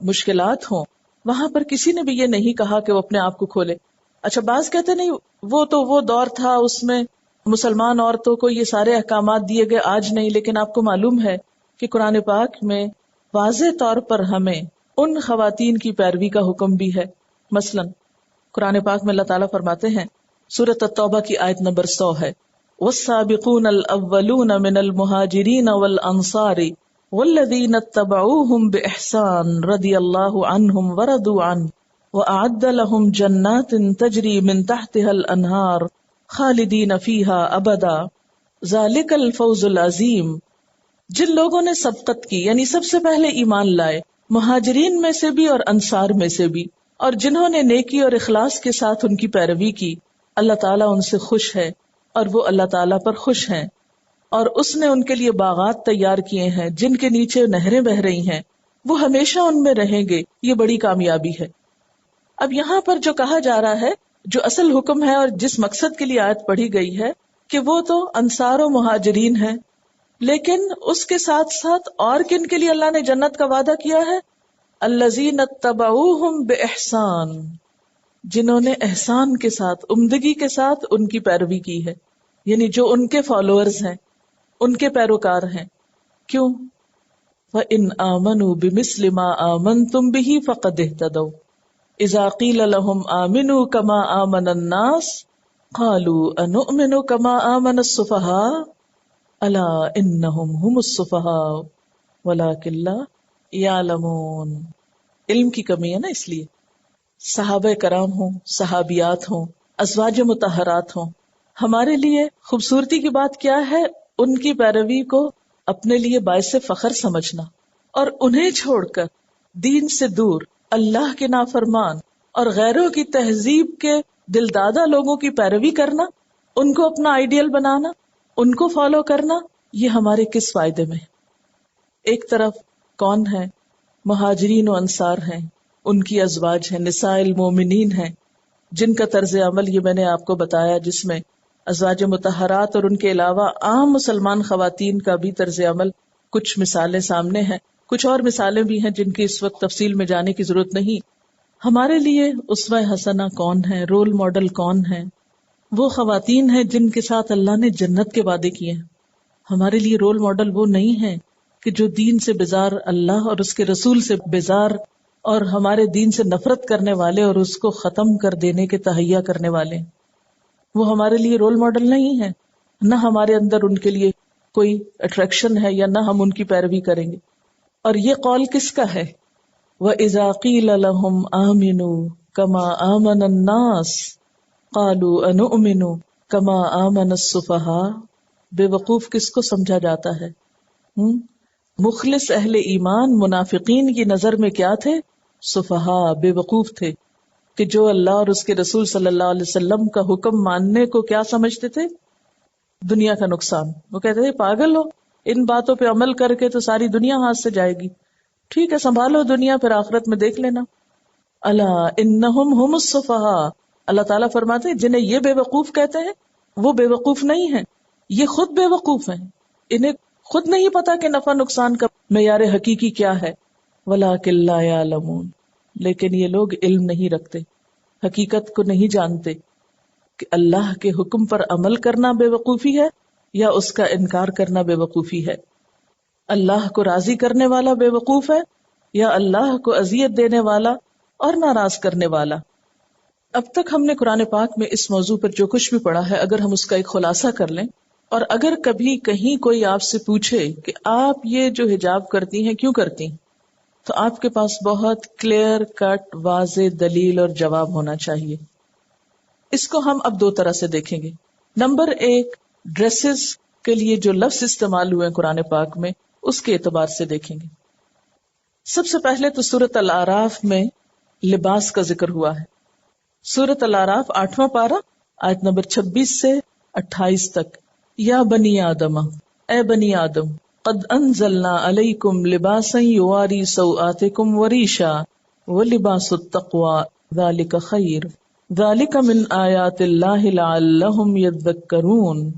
مشکلات ہوں وہاں پر کسی نے بھی یہ نہیں کہا کہ وہ اپنے آپ کو کھولے. اچھا بعض کہتے نہیں وہ دور تھا اس میں مسلمان عورتوں کو یہ سارے احکامات دیے گئے، آج نہیں. لیکن آپ کو معلوم ہے کہ قرآن پاک میں واضح طور پر ہمیں ان خواتین کی پیروی کا حکم بھی ہے. مثلا قرآن پاک میں اللہ تعالیٰ فرماتے ہیں، سورۃ التوبہ کی آیت نمبر 100 ہے، وَالسَّابِقُونَ الْأَوَّلُونَ مِنَ الْمُهَاجِرِينَ وَالْأَنصَارِ وَالَّذِينَ اتَّبَعُوهُمْ بِإِحْسَانٍ رَضِيَ اللَّهُ عَنْهُمْ وَرَضُوا عَنْهُ وَأَعَدَّ لَهُمْ جَنَّاتٍ تَجْرِي مِنْ تَحْتِهَا الْأَنْهَارُ خَالِدِينَ فِيهَا أَبَدًا ذَلِكَ الْفَوْزُ الْعَظِيمُ. جن لوگوں نے سبقت کی یعنی سب سے پہلے ایمان لائے، مہاجرین میں سے بھی اور انصار میں سے بھی، اور جنہوں نے نیکی اور اخلاص کے ساتھ ان کی پیروی کی، اللہ تعالیٰ ان سے خوش ہے اور وہ اللہ تعالیٰ پر خوش ہیں، اور اس نے ان کے لیے باغات تیار کیے ہیں جن کے نیچے نہریں بہ رہی ہیں، وہ ہمیشہ ان میں رہیں گے. یہ بڑی کامیابی ہے. اب یہاں پر جو کہا جا رہا ہے، جو اصل حکم ہے اور جس مقصد کے لیے آیت پڑھی گئی ہے کہ وہ تو انصار و مہاجرین ہیں، لیکن اس کے ساتھ ساتھ اور کن کے لیے اللہ نے جنت کا وعدہ کیا ہے؟ الذین اتبعوہم بإحسان، جنہوں نے احسان کے ساتھ، عمدگی کے ساتھ ان کی پیروی کی ہے، یعنی جو ان کے فالوورز ہیں، ان کے پیروکار ہیں. کیوں؟ فَإِنْ آمَنُوا بِمِثْلِ مَا آمَنْتُمْ بِهِ فَقَدْ اهْتَدَوْا إِذَا قِيلَ لَهُمْ آمِنُوا كَمَا آمَنَ النَّاسُ قَالُوا أَنُؤْمِنُ كَمَا آمَنَ السُّفَهَاءُ أَلَا إِنَّهُمْ هُمُ السُّفَهَاءُ وَلَكِنْ لَا يَعْلَمُونَ. علم کی کمی ہے نا، اس لیے صحابہ کرام ہوں، صحابیات ہوں، ازواج مطہرات ہوں، ہمارے لیے خوبصورتی کی بات کیا ہے؟ ان کی پیروی کو اپنے لیے باعث فخر سمجھنا، اور انہیں چھوڑ کر دین سے دور اللہ کے نافرمان اور غیروں کی تہذیب کے دلدادہ لوگوں کی پیروی کرنا، ان کو اپنا آئیڈیل بنانا، ان کو فالو کرنا، یہ ہمارے کس فائدے میں؟ ایک طرف کون ہے؟ مہاجرین و انصار ہیں، ان کی ازواج ہیں، نساء المومنین ہیں، جن کا طرز عمل یہ میں نے آپ کو بتایا، جس میں ازواج مطہرات اور ان کے علاوہ عام مسلمان خواتین کا بھی طرز عمل کچھ مثالیں سامنے ہیں. کچھ اور مثالیں بھی ہیں جن کی اس وقت تفصیل میں جانے کی ضرورت نہیں. ہمارے لیے اسوہ حسنہ کون ہے؟ رول ماڈل کون ہے؟ وہ خواتین ہیں جن کے ساتھ اللہ نے جنت کے وعدے کیے ہیں. ہمارے لیے رول ماڈل وہ نہیں ہے کہ جو دین سے بیزار، اللہ اور اس کے رسول سے بیزار اور ہمارے دین سے نفرت کرنے والے اور اس کو ختم کر دینے کے تہیہ کرنے والے. وہ ہمارے لیے رول ماڈل نہیں ہے، نہ ہمارے اندر ان کے لیے کوئی اٹریکشن ہے، یا نہ ہم ان کی پیروی کریں گے. اور یہ قول کس کا ہے؟ وَإِذَا قِيلَ لَهُمْ آمِنُوا كَمَا آمَنَ النَّاسُ قَالُوا أَنُؤْمِنُ كَمَا آمَنَ السُّفَهَاءُ. بے وقوف کس کو سمجھا جاتا ہے؟ مخلص اہل ایمان منافقین کی نظر میں کیا تھے؟ سفہاء، بے وقوف تھے، کہ جو اللہ اور اس کے رسول صلی اللہ علیہ وسلم کا حکم ماننے کو کیا سمجھتے تھے؟ دنیا کا نقصان. وہ کہتے تھے پاگل ہو، ان باتوں پہ عمل کر کے تو ساری دنیا ہاتھ سے جائے گی. ٹھیک ہے سنبھالو دنیا، پھر آخرت میں دیکھ لینا. الا انہم ہم السفہاء، اللہ تعالیٰ فرماتے ہیں جنہیں یہ بے وقوف کہتے ہیں وہ بے وقوف نہیں ہیں، یہ خود بے وقوف ہیں، انہیں خود نہیں پتا کہ نفع نقصان کا معیار حقیقی کیا ہے. وَلَٰكِن لَا يَعْلَمُونَ، لیکن یہ لوگ علم نہیں رکھتے، حقیقت کو نہیں جانتے کہ اللہ کے حکم پر عمل کرنا بے وقوفی ہے یا اس کا انکار کرنا بے وقوفی ہے. اللہ کو راضی کرنے والا بے وقوف ہے یا اللہ کو اذیت دینے والا اور ناراض کرنے والا. اب تک ہم نے قرآن پاک میں اس موضوع پر جو کچھ بھی پڑھا ہے، اگر ہم اس کا ایک خلاصہ کر لیں، اور اگر کبھی کہیں کوئی آپ سے پوچھے کہ آپ یہ جو حجاب کرتی ہیں کیوں کرتی ہیں، تو آپ کے پاس بہت کلیئر کٹ واضح دلیل اور جواب ہونا چاہیے. اس کو ہم اب دو طرح سے دیکھیں گے. نمبر ایک، ڈریسز کے لیے جو لفظ استعمال ہوئے ہیں قرآن پاک میں، اس کے اعتبار سے دیکھیں گے. سب سے پہلے تو سورۃ الاعراف میں لباس کا ذکر ہوا ہے. سورۃ الاعراف 8واں پارہ آیت نمبر 26 سے 28 تک. یا بنی آدم، اے بنی آدم، قد انزلنا علیکم لباسا یواری سوآتکم وریشا ولباس التقوی ذالک خیر ذالک من آیات اللہ لعلہم یذکرون.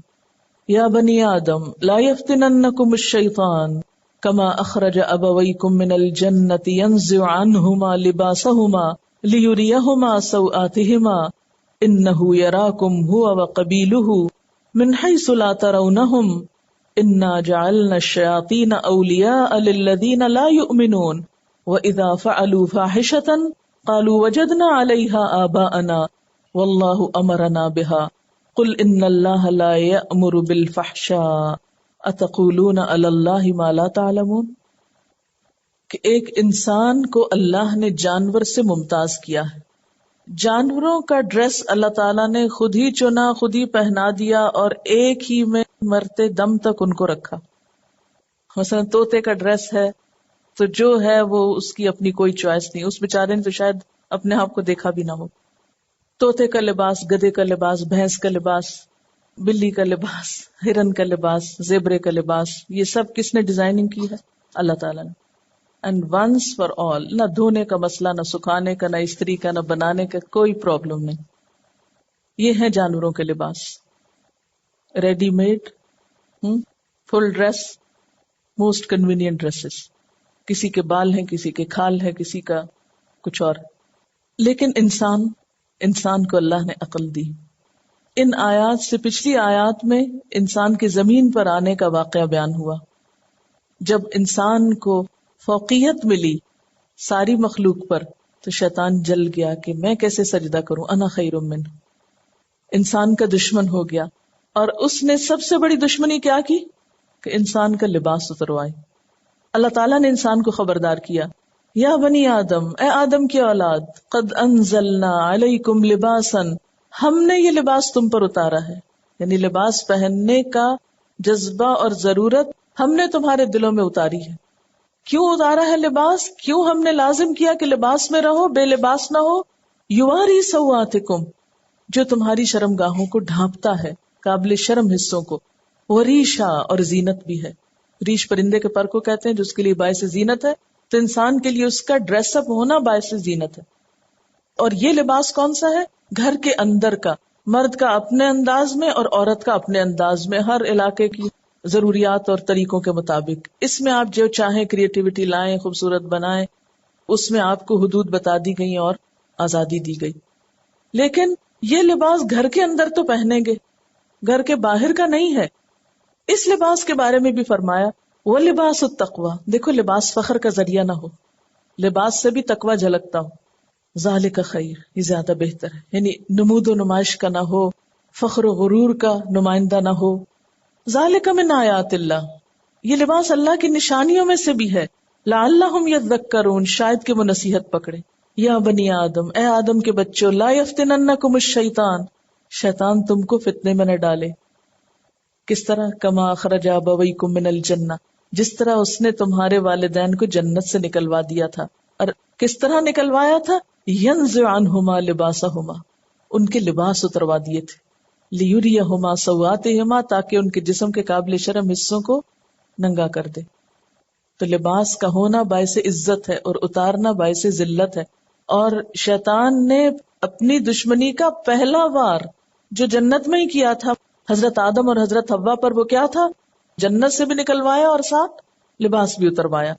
یا بنی آدم لا یفتننکم الشیطان کما اخرج ابویکم من الجنۃ ینزع عنہما لباسہما لیریہما سوآتہما انہ یراکم ہو وقبیلہ من حیث لا ترونہم انا جعلنا الشیاطین اولیاء للذین لا یؤمنون وَإِذَا فَعَلُوا فَاحِشَةً قَالُوا وَجَدْنَا عَلَيْهَا آبَاءَنَا وَاللَّهُ أَمَرَنَا بِهَا قُلْ إِنَّ اللَّهَ لَا يَأْمُرُ بِالْفَحْشَاءِ أَتَقُولُونَ عَلَى اللَّهِ مَا لَا تَعْلَمُونَ. کہ ایک انسان کو اللہ نے جانور سے ممتاز کیا ہے. جانوروں کا ڈریس اللہ تعالیٰ نے خود ہی چنا، خود ہی پہنا دیا اور ایک ہی میں مرتے دم تک ان کو رکھا. مثلا طوطے کا ڈریس ہے تو جو ہے وہ اس کی اپنی کوئی چوائس نہیں، اس بیچارے نے تو شاید اپنے آپ کو دیکھا بھی نہ ہو. طوطے کا لباس، گدھے کا لباس، بھینس کا لباس، بلی کا لباس، ہرن کا لباس، زیبرے کا لباس، یہ سب کس نے ڈیزائننگ کی ہے؟ اللہ تعالیٰ نے. اینڈ ونس فار آل، نہ دھونے کا مسئلہ، نہ سکھانے کا، نہ استری کا، نہ بنانے کا، کوئی پرابلم نہیں. یہ ہیں جانوروں کے لباس، ready made, full dress, most convenient dresses. کسی کے بال ہیں، کسی کے کھال ہے، کسی کا کچھ اور. لیکن انسان کو اللہ نے عقل دی. ان آیات سے پچھلی آیات میں انسان کے زمین پر آنے کا واقعہ بیان ہوا. جب انسان کو فوقیت ملی ساری مخلوق پر تو شیطان جل گیا کہ میں کیسے سجدہ کروں، انا خیر منہ. انسان کا دشمن ہو گیا، اور اس نے سب سے بڑی دشمنی کیا کی کہ انسان کا لباس اتروائے. اللہ تعالیٰ نے انسان کو خبردار کیا، یا بنی آدم، اے آدم کی اولاد، قد انزلنا علیکم لباسا، ہم نے یہ لباس تم پر اتارا ہے. یعنی لباس پہننے کا جذبہ اور ضرورت ہم نے تمہارے دلوں میں اتاری ہے. کیوں اتارا ہے لباس؟ کیوں ہم نے لازم کیا کہ لباس میں رہو، بے لباس نہ ہو؟ یواری سوآتکم، جو تمہاری شرم گاہوں کو ڈھانپتا ہے، قابل شرم حصوں کو. وریشا، اور زینت بھی ہے. ریش پرندے کے پر کو کہتے ہیں جو اس کے لیے باعث زینت ہے، تو انسان کے لیے اس کا ڈریس اپ ہونا باعث زینت ہے. اور یہ لباس کون سا ہے؟ گھر کے اندر کا، مرد کا اپنے انداز میں اور عورت کا اپنے انداز میں، ہر علاقے کی ضروریات اور طریقوں کے مطابق. اس میں آپ جو چاہیں کریٹیوٹی لائیں، خوبصورت بنائیں، اس میں آپ کو حدود بتا دی گئی اور آزادی دی گئی. لیکن یہ لباس گھر کے اندر تو پہنیں گے، گھر کے باہر کا نہیں ہے. اس لباس کے بارے میں بھی فرمایا وہ لباس التقوی. دیکھو لباس فخر کا ذریعہ نہ ہو، لباس سے بھی تقوی جھلکتا ہو. ذالک خیر، یہ زیادہ بہتر ہے. یعنی نمود و نمائش کا نہ ہو، فخر و غرور کا نمائندہ نہ ہو. ذالک من آیات اللہ، یہ لباس اللہ کی نشانیوں میں سے بھی ہے. لعلہم یذکرون، شاید کہ وہ نصیحت پکڑے. یا بنی آدم، اے آدم کے بچوں، لا یفتننکم الشیطان، شیطان تم کو فتنے میں نہ ڈالے. کس طرح؟ کما اخرج ابویکم من الجنہ، جس طرح اس نے تمہارے والدین کو جنت سے نکلوا دیا تھا. اور کس طرح نکلوایا تھا؟ ینزع عنہما لباسہما، ان کے لباس اتروا دیے تھے. لیریہما سوآتہما، تاکہ ان کے جسم کے قابل شرم حصوں کو ننگا کر دے. تو لباس کا ہونا باعث عزت ہے اور اتارنا باعث ذلت ہے. اور شیطان نے اپنی دشمنی کا پہلا وار جو جنت میں ہی کیا تھا، حضرت آدم اور حضرت حوا پر وہ کیا تھا؟ جنت سے بھی نکلوایا اور ساتھ لباس بھی اتروایا.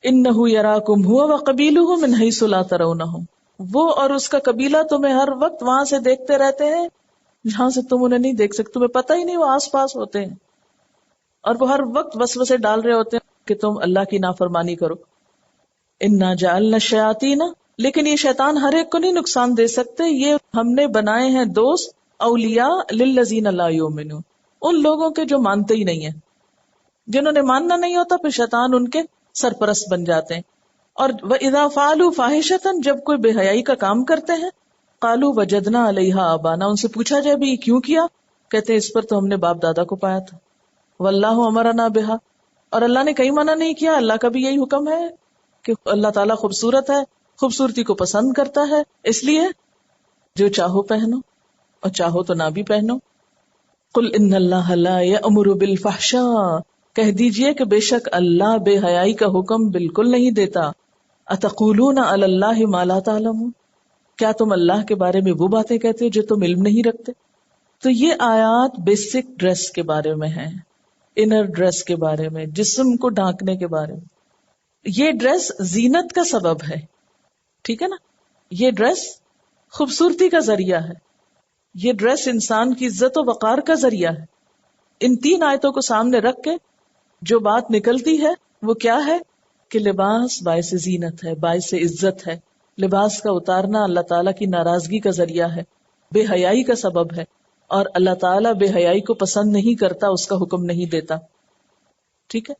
انہ یراکم ہوا وقبیلہ من حیث لا ترونہم، وہ اور اس کا قبیلہ تمہیں ہر وقت وہاں سے دیکھتے رہتے ہیں جہاں سے تم انہیں نہیں دیکھ سکتے، تمہیں پتہ ہی نہیں وہ آس پاس ہوتے ہیں، اور وہ ہر وقت وسوسے ڈال رہے ہوتے ہیں کہ تم اللہ کی نافرمانی کرو. انا جعلنا الشیاطین، لیکن یہ شیطان ہر ایک کو نہیں نقصان دے سکتے، یہ ہم نے بنائے ہیں دوست اولیاء للذین لا یؤمنون، ان لوگوں کے جو مانتے ہی نہیں ہیں. جنہوں نے ماننا نہیں ہوتا پھر شیطان ان کے سرپرست بن جاتے ہیں. اور وَإِذَا فَعَلُوا فَاحِشَةً، جب کوئی بے حیائی کا کام کرتے ہیں، قَالُوا وَجَدْنَا عَلَيْهَا آبَانَا، ان سے پوچھا جائے بھی کیوں کیا، کہتے ہیں اس پر تو ہم نے باپ دادا کو پایا تھا. وَاللَّهُ أَمَرَنَا بِهَا، اور اللہ نے کہیں منع نہیں کیا، اللہ کا بھی یہی حکم ہے کہ اللہ تعالیٰ خوبصورت ہے، خوبصورتی کو پسند کرتا ہے، اس لیے جو چاہو پہنو اور چاہو تو نہ بھی پہنو. قُلْ إِنَّ اللَّهَ لَا يَأْمُرُ بِالْفَحْشَاءِ، کہہ دیجئے کہ بے شک اللہ بے حیائی کا حکم بالکل نہیں دیتا. اتقولون علی اللہ ما لا تعلمون، کیا تم اللہ کے بارے میں وہ باتیں کہتے ہو جو تم علم نہیں رکھتے. تو یہ آیات بیسک ڈریس کے بارے میں ہیں، انر ڈریس کے بارے میں، جسم کو ڈھانکنے کے بارے میں. یہ ڈریس زینت کا سبب ہے، ٹھیک ہے نا، یہ ڈریس خوبصورتی کا ذریعہ ہے، یہ ڈریس انسان کی عزت و وقار کا ذریعہ ہے. ان تین آیتوں کو سامنے رکھ کے جو بات نکلتی ہے وہ کیا ہے کہ لباس باعث زینت ہے، باعث عزت ہے. لباس کا اتارنا اللہ تعالیٰ کی ناراضگی کا ذریعہ ہے، بے حیائی کا سبب ہے، اور اللہ تعالیٰ بے حیائی کو پسند نہیں کرتا، اس کا حکم نہیں دیتا. ٹھیک ہے.